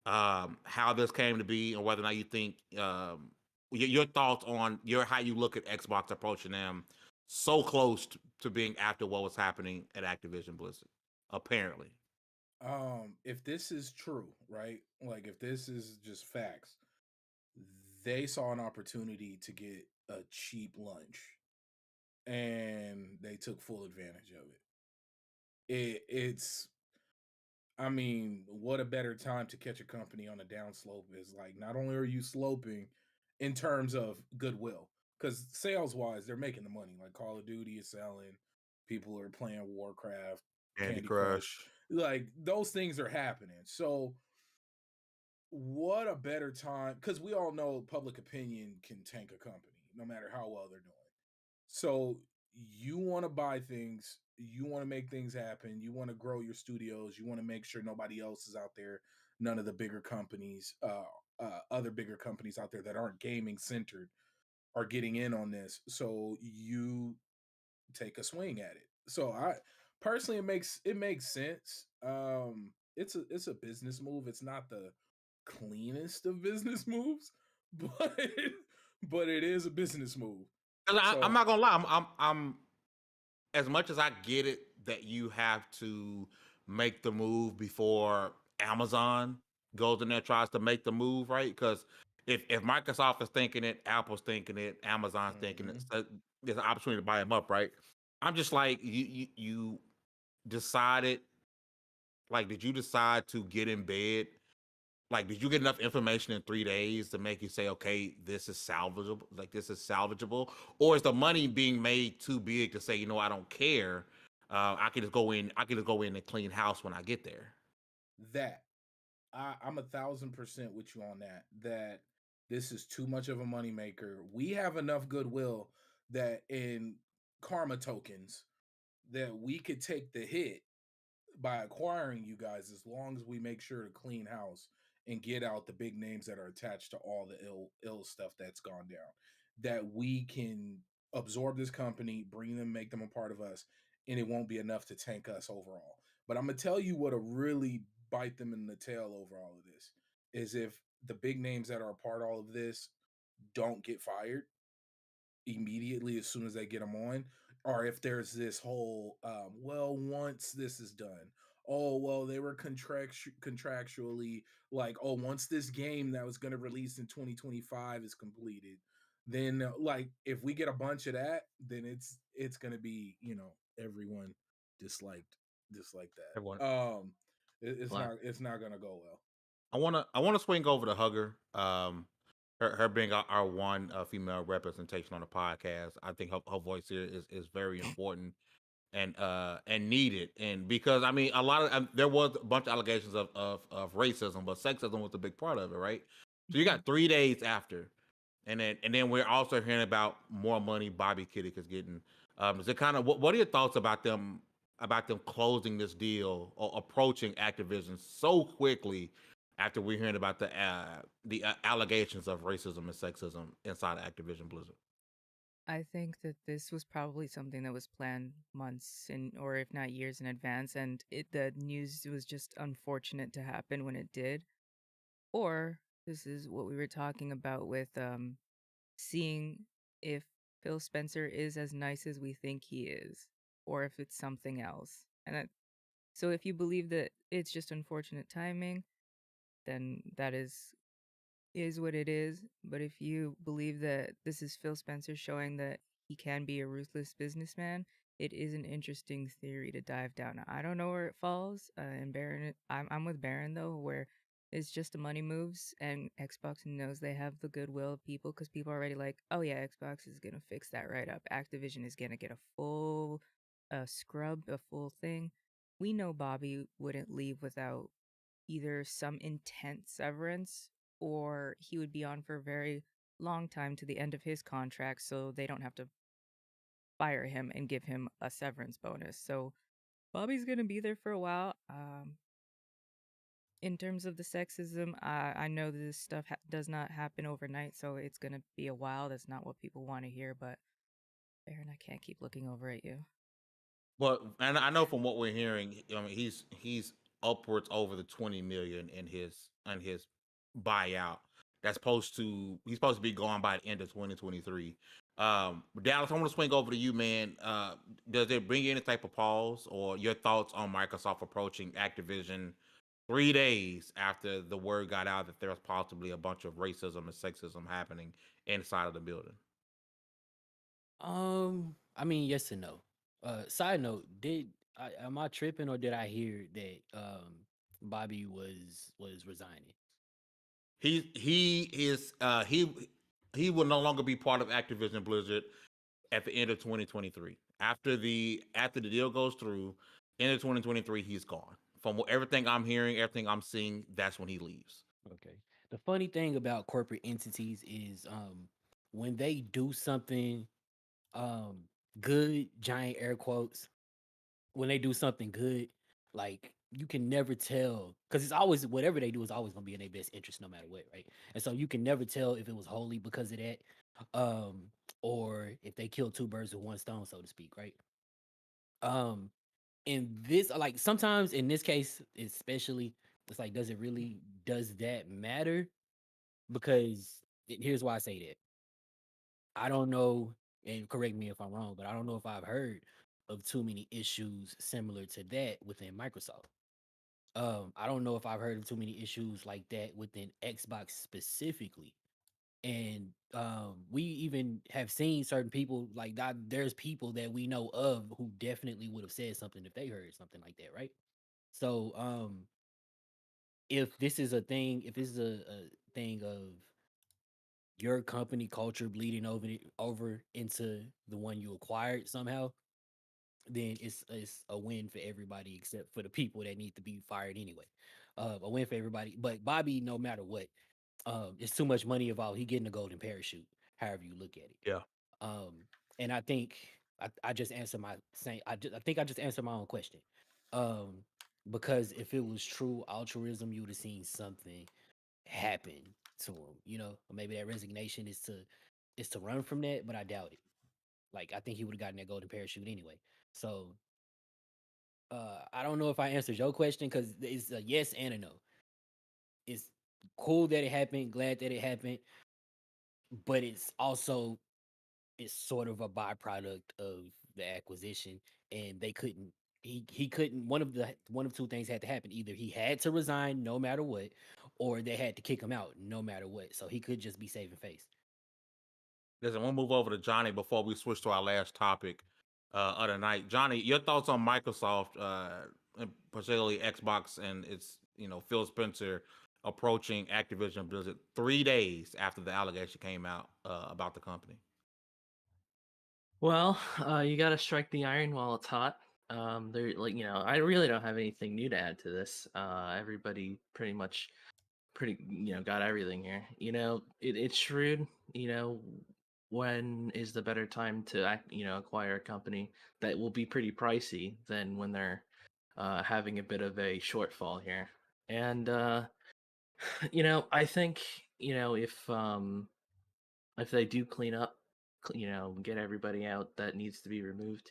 how this came to be and whether or not you think your thoughts on how you look at Xbox approaching them so close to being after what was happening at Activision Blizzard, apparently. If this is true, right? Like if this is just facts, they saw an opportunity to get a cheap lunch and they took full advantage of it. It's I mean, what a better time to catch a company on a downslope is like not only are you sloping in terms of goodwill, because sales wise, they're making the money. Like Call of Duty is selling, people are playing Warcraft, Candy Candy Crush, Crush. like those things are happening. So, what a better time? Because we all know public opinion can tank a company no matter how well they're doing. So you want to buy things, you want to make things happen, you want to grow your studios, you want to make sure nobody else is out there, none of the bigger companies, other bigger companies out there that aren't gaming centered are getting in on this. So you take a swing at it. So I personally, it makes sense. It's a business move. It's not the cleanest of business moves, but but it is a business move. 'Cause I'm So not gonna lie. I'm as much as I get it that you have to make the move before Amazon goes in there tries to make the move, right? Because if Microsoft is thinking it, Apple's thinking it, Amazon's thinking it, mhm. so there's an opportunity to buy them up, right? I'm just like you decided. Like, did you decide to get in bed? Like, did you get enough information in 3 days to make you say, okay, this is salvageable? Like, this is salvageable, or is the money being made too big to say, I don't care. I can just go in. I can just go in and clean house when I get there. That I'm 1,000% with you on that. That this is too much of a moneymaker. We have enough goodwill that in karma tokens that we could take the hit by acquiring you guys as long as we make sure to clean house and get out the big names that are attached to all the ill stuff that's gone down. That we can absorb this company, bring them, make them a part of us, and it won't be enough to tank us overall. But I'm gonna tell you what'll really bite them in the tail over all of this is if the big names that are a part of all of this don't get fired immediately as soon as they get them on, or if there's this whole well, once this is done, oh well, they were contractually like, oh, once this game that was going to release in 2025 is completed, then like if we get a bunch of that, then it's going to be, everyone disliked dislike Everyone, that. It's not going to go well. I wanna swing over to Hugger. Her being our one female representation on the podcast. I think her voice here is very important and needed. And because I mean, a lot of there was a bunch of allegations of racism, but sexism was a big part of it, right? So you got 3 days after, and then we're also hearing about more money Bobby Kiddick is getting. Is it kind of what are your thoughts about them closing this deal or approaching Activision so quickly after we're hearing about the allegations of racism and sexism inside of Activision Blizzard? I think that this was probably something that was planned months or if not years in advance, and the news was just unfortunate to happen when it did. Or this is what we were talking about with seeing if Phil Spencer is as nice as we think he is, or if it's something else. So if you believe that it's just unfortunate timing, then that is what it is. But if you believe that this is Phil Spencer showing that he can be a ruthless businessman, it is an interesting theory to dive down. I don't know where it falls. And Baron, I'm with Baron though, where it's just the money moves, and Xbox knows they have the goodwill of people because people are already like, oh yeah, Xbox is gonna fix that right up. Activision is gonna get a full scrub, a full thing. We know Bobby wouldn't leave without either some intense severance or he would be on for a very long time to the end of his contract so they don't have to fire him and give him a severance bonus. So Bobby's going to be there for a while. In terms of the sexism, I know this stuff does not happen overnight, so it's going to be a while. That's not what people want to hear, but Baron, I can't keep looking over at you. But and I know from what we're hearing, I mean he's upwards over the 20 million in his buyout. He's supposed to be gone by the end of 2023. Dallas, I want to swing over to you, man. Does it bring you any type of pause or your thoughts on Microsoft approaching Activision 3 days after the word got out that there's possibly a bunch of racism and sexism happening inside of the building? I mean, yes and no. Side note, am I tripping or did I hear that Bobby was resigning. He is he will no longer be part of Activision Blizzard at the end of 2023. After the deal goes through, end of 2023, he's gone. From everything I'm hearing, everything I'm seeing, that's when he leaves. Okay. The funny thing about corporate entities is when they do something um good, giant air quotes, when they do something good, like you can never tell because it's always whatever they do is always gonna be in their best interest no matter what, right? And so you can never tell if it was wholly because of that, um, or if they killed two birds with one stone, so to speak, right? Um, in this, like sometimes in this case, especially, it's like, does that matter? Because here's why I say that. I don't know, and correct me if I'm wrong, but I don't know if I've heard of too many issues similar to that within Microsoft. I don't know if I've heard of too many issues like that within Xbox specifically. And we even have seen certain people like that. There's people that we know of who definitely would have said something if they heard something like that, right? So if this is a thing, if this is a thing of your company culture bleeding over into the one you acquired somehow, then it's a win for everybody except for the people that need to be fired anyway. A win for everybody. But Bobby, no matter what, it's too much money involved. He getting a golden parachute, however you look at it. Yeah. Um, and I think I just answered my same. I think I just answered my own question. Um, because if it was true altruism, you would have seen something happen to him. You know, or maybe that resignation is to run from that, but I doubt it. Like I think he would have gotten that golden parachute anyway. So I don't know if I answered your question because it's a yes and a no. It's cool that it happened, glad that it happened, but it's sort of a byproduct of the acquisition, and they couldn't. He couldn't. One of two things had to happen. Either he had to resign no matter what, or they had to kick him out no matter what. So he could just be saving face. Listen, we'll move over to Johnny before we switch to our last topic of the night. Johnny, your thoughts on Microsoft, and particularly Xbox, and its Phil Spencer approaching Activision Blizzard 3 days after the allegation came out about the company. Well, you got to strike the iron while it's hot. There, I really don't have anything new to add to this. Everybody pretty much, got everything here. It's shrewd. When is the better time to acquire a company that will be pretty pricey than when they're having a bit of a shortfall here. And I think if they do clean up, get everybody out that needs to be removed,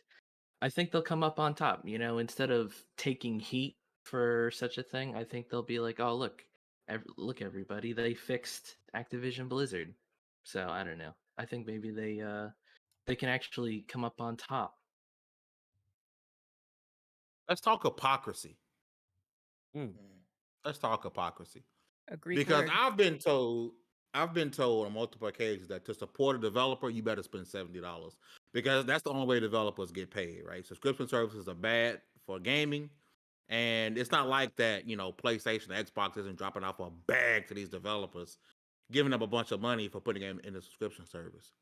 I think they'll come up on top. Instead of taking heat for such a thing, I think they'll be like, "Oh, look, everybody, they fixed Activision Blizzard." So I don't know. I think maybe they can actually come up on top. Let's talk hypocrisy. Mm. Let's talk hypocrisy. A Greek Because word. I've been told on multiple occasions that to support a developer, you better spend $70 because that's the only way developers get paid, right? Subscription services are bad for gaming, and it's not like that. PlayStation, Xbox isn't dropping off a bag to these developers, giving them a bunch of money for putting them in the subscription service.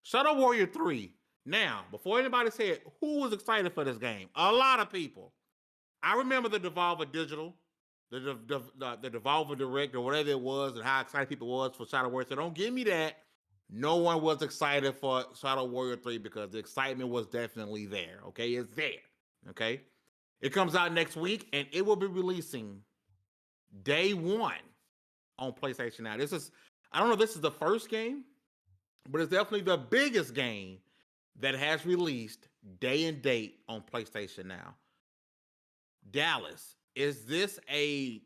Shadow Warrior 3. Now, before anybody said who was excited for this game, a lot of people. I remember the Devolver Digital, the Devolver Direct, or whatever it was, and how excited people was for Shadow Warrior. So don't give me that. No one was excited for Shadow Warrior 3 because the excitement was definitely there. Okay, it's there. Okay, it comes out next week, and it will be releasing day one on PlayStation Now. I don't know if this is the first game, but it's definitely the biggest game that has released day and date on PlayStation Now. Dallas, is this any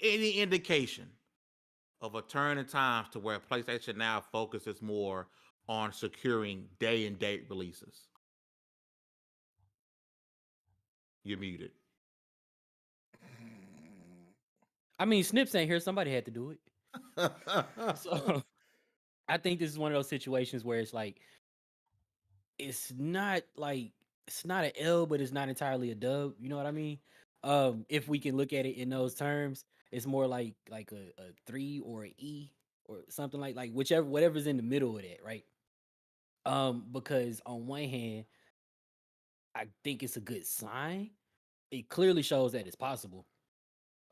indication of a turn in times to where PlayStation Now focuses more on securing day and date releases? You're muted. I mean, Snips ain't here. Somebody had to do it. So I think this is one of those situations where it's like it's not an L, but it's not entirely a dub. You know what I mean? If we can look at it in those terms, it's more like a 3 or an E or something like whatever's in the middle of that, right? Because on one hand, I think it's a good sign. It clearly shows that it's possible.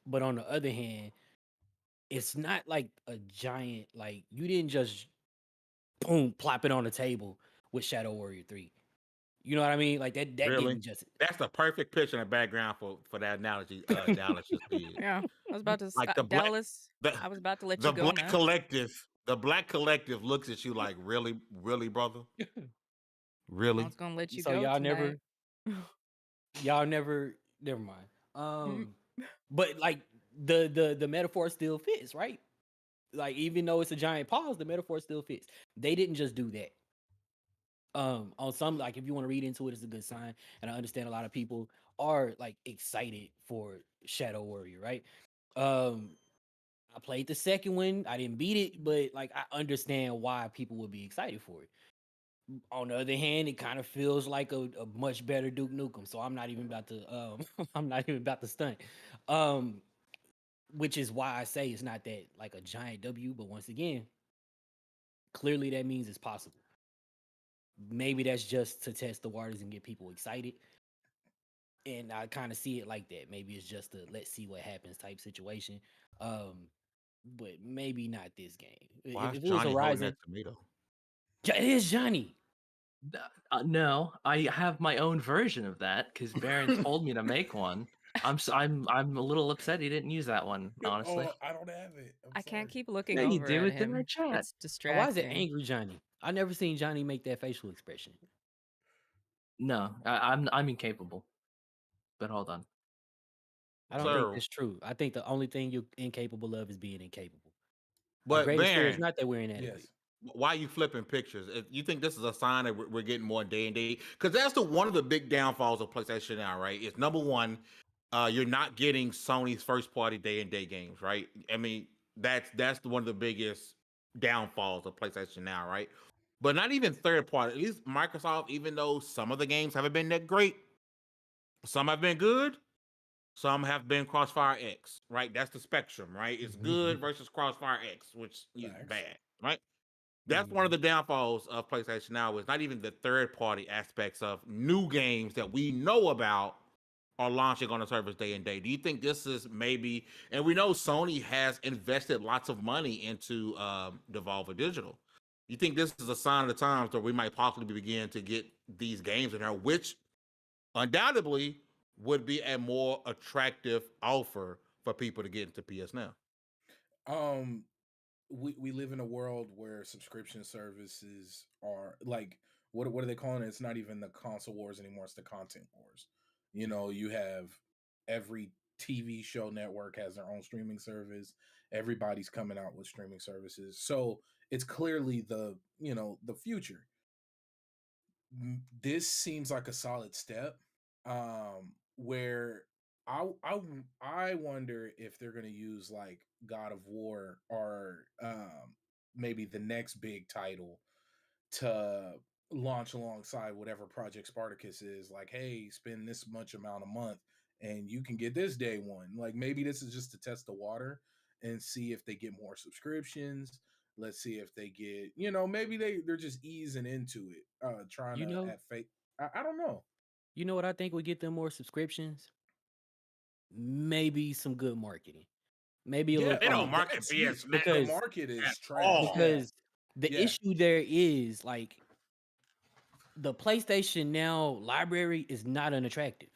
But on the other hand, it's not like a giant, like you didn't just boom plop it on the table with Shadow Warrior 3. You know what I mean? Like that Really? didn't just That's the perfect picture and background for that analogy Dallas just did. Yeah, I was about to Like the black Dallas. the I was about to let you the go black now. collective, the black collective looks at you like, really, really, brother? I Really? was gonna let you so go y'all tonight. never mind. But like the metaphor still fits, right? Like even though it's a giant pause, the metaphor still fits. They didn't just do that. On some, like if you want to read into it, it's a good sign, and I understand a lot of people are like excited for Shadow Warrior, right? I played the second one. I didn't beat it, but like I understand why people would be excited for it. On the other hand, it kind of feels like a much better Duke Nukem. So I'm not even about to I'm not even about to stunt. Um, which is why I say it's not that like a giant W, but once again, clearly that means it's possible. Maybe that's just to test the waters and get people excited. And I kind of see it like that. Maybe it's just a let's see what happens type situation. But maybe not this game. Why is If it was Johnny holding Horizon, that tomato? It is Johnny. No, I have my own version of that because Baron told me to make one. I'm a little upset he didn't use that one, honestly. Oh, I don't have it. I'm I can't sorry. keep looking Yeah, you over do. at It's in our him. chat. It's Why is it distracting. angry Johnny? I never seen Johnny make that facial expression. No, I'm incapable. But hold on. I don't think Sir, that's true. I think the only thing you're incapable of is being incapable. Our but greatest fear is Baron, not that we're inadequate. Yes. why you flipping pictures? If you think this is a sign that we're getting more day and day, because that's one of the big downfalls of PlayStation now, right? It's number one, you're not getting Sony's first party day and day games, right? I mean, that's one of the biggest downfalls of PlayStation now, right? But not even third party. At least Microsoft, even though some of the games haven't been that great, some have been good, some have been Crossfire X, right? That's the spectrum, right? It's good versus Crossfire X, which is Facts. bad, right? That's one of the downfalls of PlayStation Now is not even the third party aspects of new games that we know about are launching on the service day and day. Do you think this is maybe, and we know Sony has invested lots of money into Devolver Digital. You think this is a sign of the times where we might possibly begin to get these games in there, which undoubtedly would be a more attractive offer for people to get into PS Now? Um, we live in a world where subscription services are like what are they calling it? It's not even the console wars anymore, it's the content wars. You know, you have every TV show network has their own streaming service. Everybody's coming out with streaming services. So it's clearly the future. This seems like a solid step. Where I wonder if they're gonna use like God of War or maybe the next big title to launch alongside whatever Project Spartacus is. Like, hey, spend this much amount a month and you can get this day one. Like maybe this is just to test the water and see if they get more subscriptions. Let's see if they get, maybe they're just easing into it, trying You to know, at fake. I don't know. you know what I think would get them more subscriptions? Maybe some good marketing. Maybe a Yeah, little They don't promo. market that's huge. PS The Now Because market at is trash. all. Yeah, because the yeah. issue there is like the PlayStation Now library is not unattractive.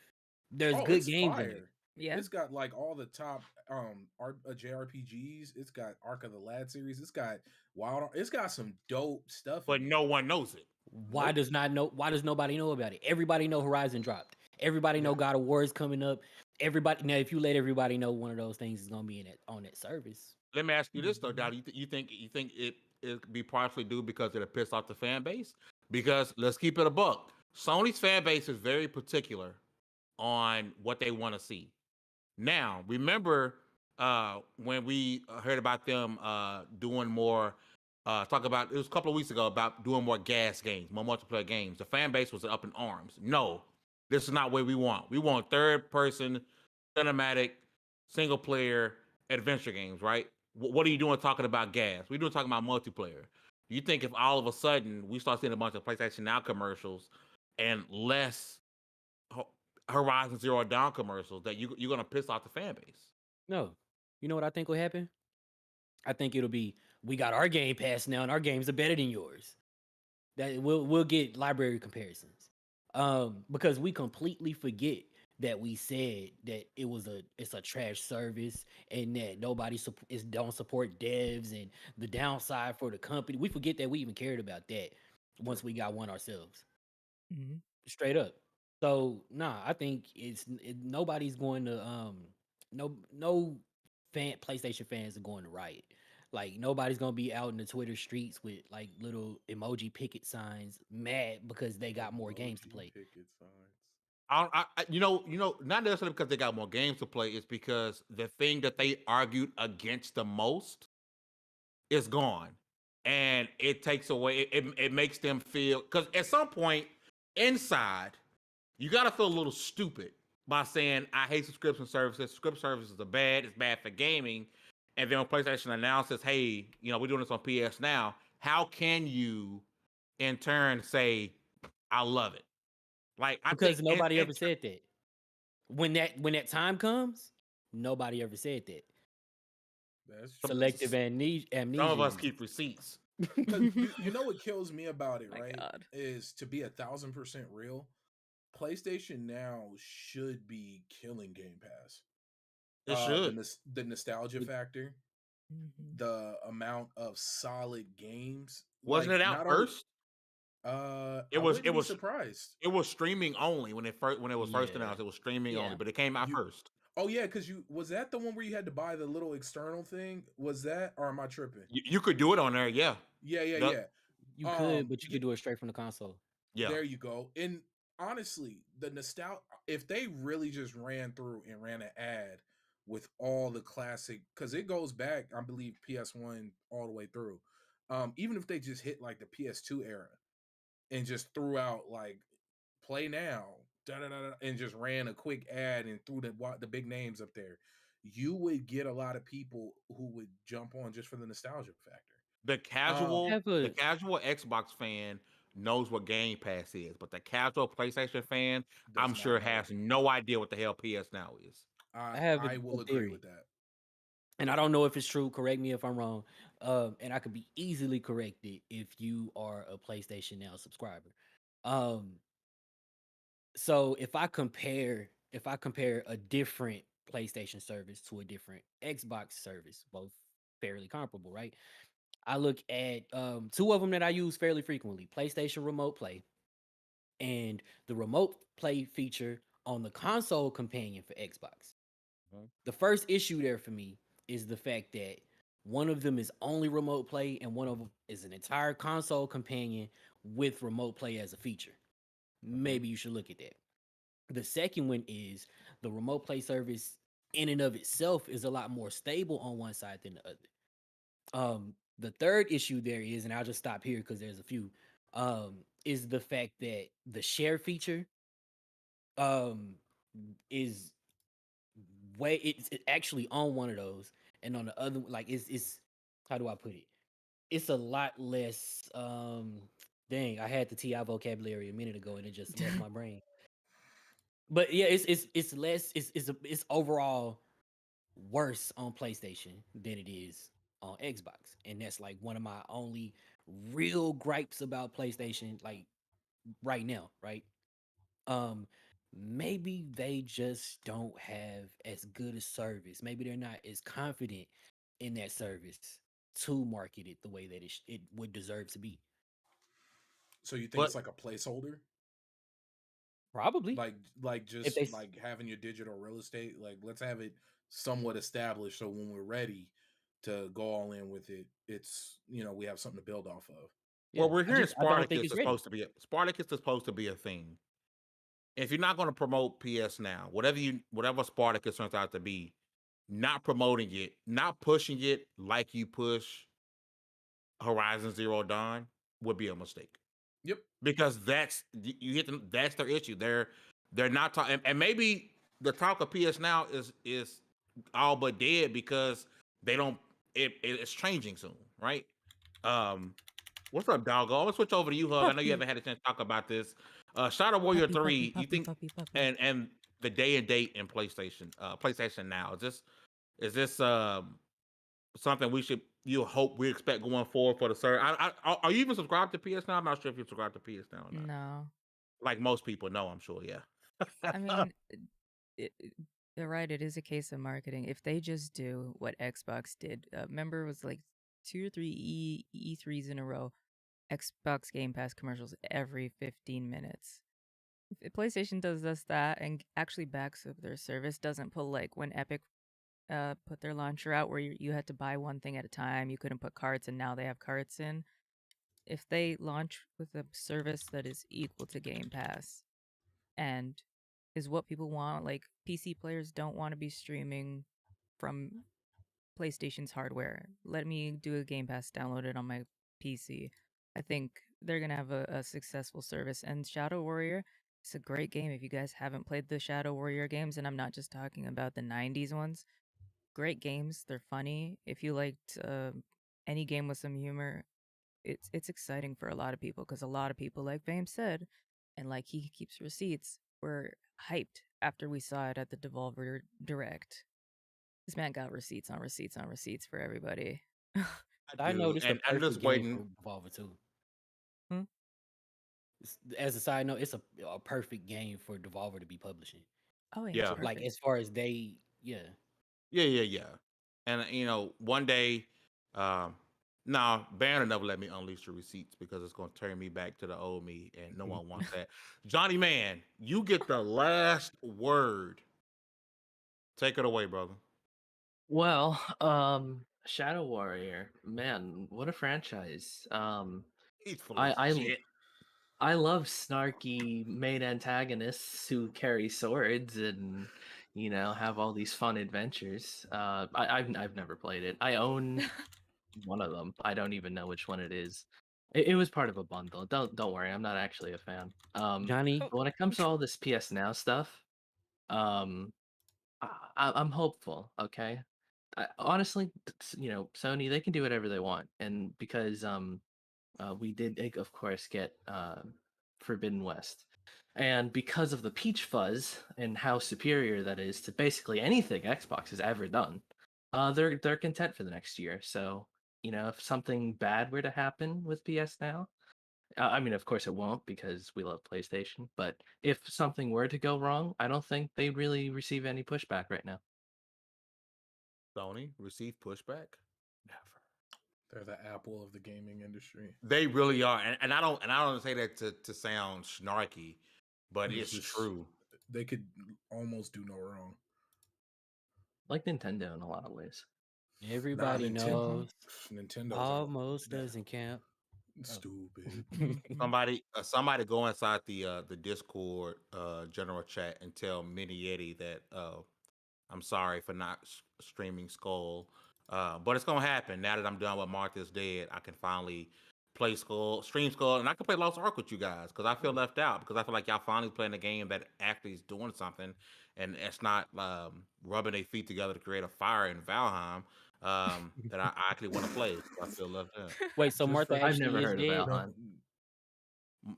There's Oh, good it's games in it. fire. Yeah. It's got like all the top JRPGs. It's got Arc of the Lad series. It's got It's got some dope stuff But in it. no one knows it. Why Nope. does nobody know about it? Everybody know Horizon dropped. Everybody know Yeah. God of War is coming up. Everybody now if you let everybody know one of those things is gonna be in it on that service. Let me ask you this though, Dottie. You think it could be partially due because it'll piss off the fan base? Because let's keep it a buck. Sony's fan base is very particular on what they want to see. Now, remember when we heard about them doing more, talk about it was a couple of weeks ago about doing more gas games, more multiplayer games. The fan base was up in arms. No, this is not what we want. We want third person cinematic, single player adventure games, right? What are you doing talking about gas? We're doing talking about multiplayer. You think if all of a sudden we start seeing a bunch of PlayStation Now commercials and less Horizon Zero Dawn commercials that you're gonna piss off the fan base? No. You know what I think will happen? I think it'll be we got our Game Pass now, and our games are better than yours. That we'll get library comparisons. Because we completely forget that we said that it's a trash service and that nobody don't support devs and the downside for the company. We forget that we even cared about that once we got one ourselves. Mhm. Straight up. So nah, I think nobody's going to no PlayStation fans are going to riot. Like nobody's gonna be out in the Twitter streets with like little emoji picket signs, mad because they got more games to play. Picket signs. Not necessarily because they got more games to play. It's because the thing that they argued against the most is gone, and it takes away. It makes them feel, because at some point inside, you gotta feel a little stupid by saying I hate subscription services. Subscription services are bad. It's bad for gaming. And then when PlayStation announces, hey, we're doing this on PS Now, how can you in turn say I love it? Like, I Because think nobody ever said that. When that time comes, nobody ever said that. That's Selective amnesia. some of us keep receipts. you know what kills me about it, My right? God. Is to be 1,000% real. PlayStation Now should be killing Game Pass. It should. The nostalgia factor, Mhm. the amount of solid games. Wasn't like, it out not first? I wouldn't be surprised. It was streaming only when it was first Yeah. announced. It was streaming Yeah. only, but it came out You- first. Oh yeah, because was that the one where you had to buy the little external thing? Was that, or am I tripping? You could do it on there, yeah. Yeah. You could, but you yeah, could do it straight from the console. Yeah. There you go. And honestly, the nostalgia, if they really just ran through and ran an ad with all the classic, because it goes back, I believe, PS1 all the way through. Even if they just hit like the PS2 era and just threw out like play now, and just ran a quick ad and threw the big names up there, you would get a lot of people who would jump on just for the nostalgia factor. The casual Have a- the casual Xbox fan knows what Game Pass is, but the casual PlayStation fan, Does I'm not sure know. has no idea what the hell PS Now is. I have I a will agree theory. with that. And I don't know if it's true. Correct me if I'm wrong. And I could be easily corrected if you are a PlayStation Now subscriber. So if I compare a different PlayStation service to a different Xbox service, both fairly comparable, right? I look at two of them that I use fairly frequently: PlayStation Remote Play and the Remote Play feature on the console companion for Xbox. Mhm. The first issue there for me is the fact that one of them is only Remote Play and one of them is an entire console companion with Remote Play as a feature. Maybe you should look at that. The second one is the Remote Play service in and of itself is a lot more stable on one side than the other. The third issue there is, and I'll just stop here because there's a few, is the fact that the share feature um is it's actually on one of those, and on the other, like it's how do I put it? It's a lot less. Dang, I had the TI vocabulary a minute ago and it just left my brain. But yeah, it's less. It's overall worse on PlayStation than it is on Xbox, and that's like one of my only real gripes about PlayStation, like right now, right? Um, maybe they just don't have as good a service. Maybe they're not as confident in that service to market it the way that it would deserve to be. So you think But it's like a placeholder? Probably. Like If just they like having your digital real estate, like let's have it somewhat established so when we're ready to go all in with it, it's we have something to build off of. yeah, we're hearing I don't think Spartacus it's is ready. supposed to be a thing. If you're not going to promote PS Now, whatever Spartacus turns out to be, not promoting it, not pushing it like you push Horizon Zero Dawn would be a mistake. Yep. Because that's their issue. They're not talking, and maybe the talk of PS Now is all but dead because they don't. It's changing soon, right? What's up, doggo? I'm gonna switch over to you, Hug. I know you Puppy. haven't had a chance to talk about this. Shadow Warrior Puppy, 3, puppy, you puppy, think, puppy, puppy. and the day and date in PlayStation Now. Is this something you hope we expect going forward for the service? Are you even subscribed to PS Now? I'm not sure if you subscribe to PS Now or not. No. Like most people know, I'm sure, yeah. I mean, you're right. It is a case of marketing. If they just do what Xbox did, remember it was like 2 or 3 E3s in a row, Xbox Game Pass commercials every 15 minutes. If PlayStation does that and actually backs up their service, doesn't pull like when Epic put their launcher out where you had to buy one thing at a time, you couldn't put carts, and now they have carts in. If they launch with a service that is equal to Game Pass and is what people want, like PC players don't want to be streaming from PlayStation's hardware. Let me do a Game Pass, download it on my PC. I think they're gonna have a successful service. And Shadow Warrior, it's a great game. If you guys haven't played the Shadow Warrior games, and I'm not just talking about the '90s ones, great games. They're funny. If you liked any game with some humor, it's exciting for a lot of people because a lot of people, like Fame said, and like he keeps receipts, were hyped after we saw it at the Devolver Direct. This man got receipts on receipts on receipts for everybody. I Do, noticed a and I'm perfect just game for waiting. Devolver too. Hmm? As a side note, it's a perfect game for Devolver to be publishing. Oh yeah, it's Yeah, Like perfect. as far as they, yeah. yeah. And one day, um, no, Baron will never let me unleash the receipts because it's gonna turn me back to the old me, and no one wants that. Johnny Man, you get the last word. Take it away, brother. Well, Shadow Warrior, man, what a franchise. He's full of I shit. I love snarky main antagonists who carry swords and have all these fun adventures. I've never played it. I own one of them. I don't even know which one it is. It was part of a bundle. Don't worry, I'm not actually a fan. Johnny, But when it comes to all this PS Now stuff, um, I'm hopeful. Okay, honestly, Sony, they can do whatever they want, and because we did, of course, get Forbidden West, and because of the Peach Fuzz and how superior that is to basically anything Xbox has ever done, they're content for the next year. So if something bad were to happen with PS Now, I mean, of course it won't because we love PlayStation. But if something were to go wrong, I don't think they really receive any pushback right now. Sony receive pushback? Never. They're the Apple of the gaming industry. They really are, and I don't say that to sound snarky, but it's true. They could almost do no wrong. Like Nintendo in a lot of ways. everybody knows Nintendo's almost doesn't count. Stupid. Somebody go inside the Discord general chat and tell Mini Yeti that I'm sorry for not streaming Skull, but it's gonna happen now that I'm done with Martha's Dead. I can finally play stream Skull, and I can play Lost Ark with you guys because I feel left out because I feel like y'all finally playing a game that actually is doing something, and it's not rubbing their feet together to create a fire in Valheim that I actually want to play. So I feel left out. Wait, so Just Martha for- I've never actually is heard of dead Valheim.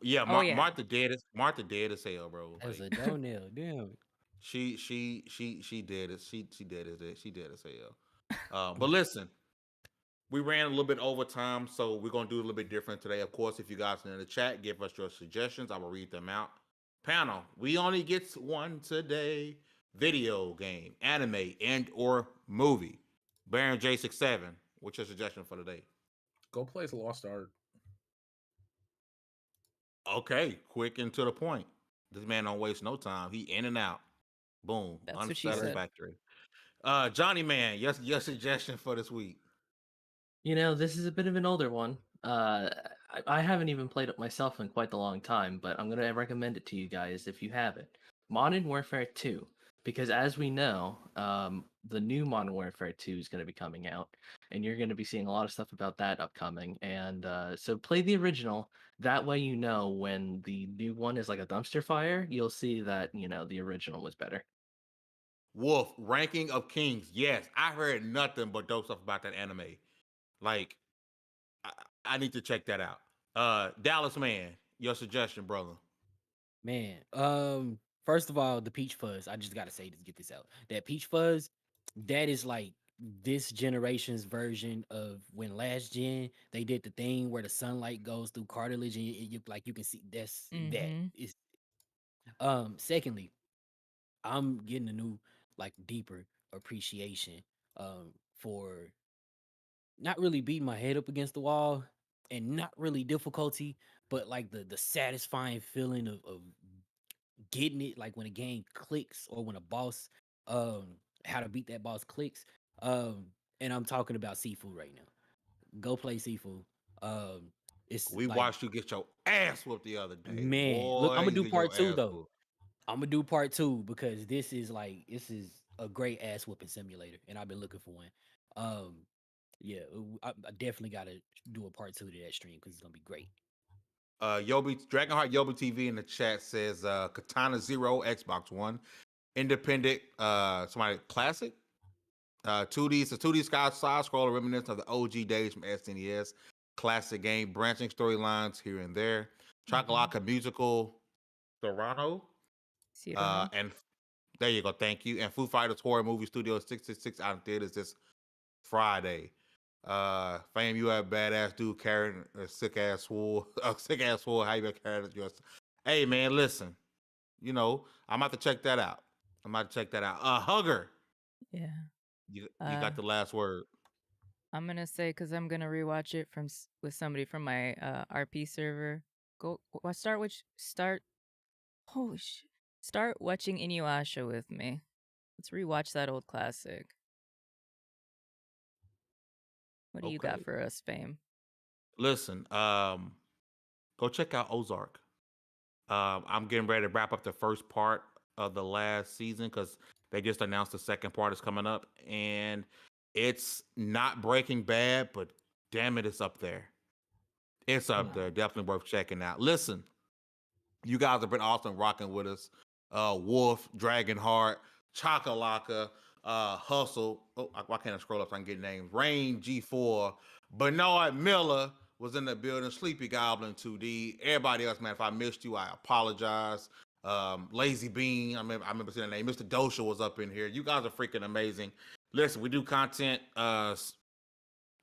Yeah, Oh, yeah. Martha dead as hell, bro. as Like, a donail. Damn. she did it. She did as hell. But listen, we ran a little bit over time, so we're gonna do a little bit different today. Of course, if you guys are in the chat, give us your suggestions. I will read them out. Panel, we only get one today. Video game, anime, and or movie. Baron J67, what's your suggestion for today? Go play Lost Ark. Okay, quick and to the point. This man don't waste no time. He in and out. Boom. That's what she said. Unsatisfactory. Johnny Man, your suggestion for this week. This is a bit of an older one. I haven't even played it myself in quite a long time, but I'm gonna recommend it to you guys if you have it. Modern Warfare 2, because as we know, the new Modern Warfare 2 is gonna be coming out, and you're gonna be seeing a lot of stuff about that upcoming. And so play the original. That way, when the new one is like a dumpster fire, you'll see that the original was better. Wolf, Ranking of Kings. Yes, I heard nothing but dope stuff about that anime. Like, I need to check that out. Dallas man, your suggestion, brother. Man, first of all, the peach fuzz. I just gotta say to get this out. That peach fuzz, that is like this generation's version of when last gen they did the thing where the sunlight goes through cartilage and you like you can see that's that Mm-hmm. is. Secondly, I'm getting a new like deeper appreciation for not really beating my head up against the wall and not really difficulty, but like the satisfying feeling of getting it, like when a game clicks or when a boss how to beat that boss clicks. And I'm talking about Seafood right now. Go play Seafood. It's We like, watched you get your ass whooped the other day. man, look, Boy, I'm gonna you do get your part two ass though. whooped. I'm gonna do part two because this is a great ass whooping simulator, and I've been looking for one. Um, yeah, I definitely gotta do a part two to that stream because it's gonna be great. Yobi Dragonheart Yobi TV in the chat says Katana Zero Xbox One independent somebody classic 2D. It's a 2D side scroller reminiscent of the OG days from SNES. Classic game, branching storylines here and there. Chocolate musical Serrano. Cyrano. And there you go. Thank you. And Foo Fighters Horror Movie Studio 666 out in theaters this Friday. Fame, you a badass dude carrying a sick ass swole. A sick ass swole. How you been carrying yours? Hey man, listen. You know, I'm about to check that out. Hugger, Yeah. you Uh, got the last word. I'm gonna say because I'm gonna rewatch it with somebody from my RP server. Start. Holy shit! Start watching Inuyasha with me. Let's rewatch that old classic. What do you got Okay. for us, Fame? Listen, go check out Ozark. I'm getting ready to wrap up the first part of the last season because they just announced the second part is coming up, and it's not Breaking Bad, but damn it, it's up there. It's up there. Definitely worth checking out. Listen, you guys have been awesome rocking with us. Wolf, Dragonheart, Chakalaka, Hustle. Oh, why can't I scroll up so I can get names? Rain G4, Bernard Miller was in the building. Sleepy Goblin 2D. Everybody else, man, if I missed you, I apologize. Lazy Bean, I remember seeing that name. Mr. Dosha was up in here. You guys are freaking amazing. Listen, we do content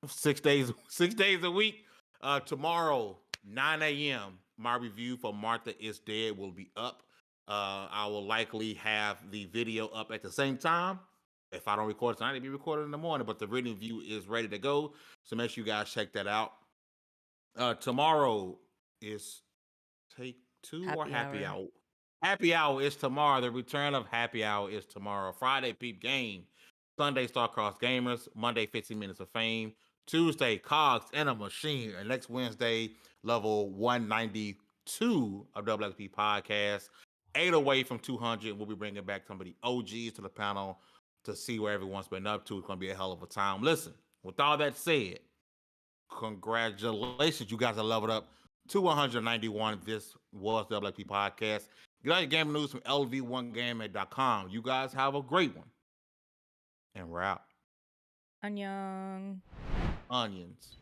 6 days, 6 days a week. Tomorrow, 9 a.m., my review for Martha is Dead will be up. I will likely have the video up at the same time. If I don't record tonight, it'll be recorded in the morning, but the written review is ready to go. So make sure you guys check that out. Tomorrow is Take Two or Happy Hour. Happy Hour is tomorrow. The return of Happy Hour is tomorrow. Friday, Peep Game. Sunday, Starcross Gamers. Monday, 15 Minutes of Fame. Tuesday, Cogs and a Machine. And next Wednesday, level 192 of WXP Podcast. 8 away from 200. We'll be bringing back some of the OGs to the panel to see where everyone's been up to. It's going to be a hell of a time. Listen, with all that said, congratulations. You guys have leveled up to 191. This was the WXP Podcast. Get all your gaming news from Lv1Gaming.com. You guys have a great one. And we're out. Annyeong. Onions.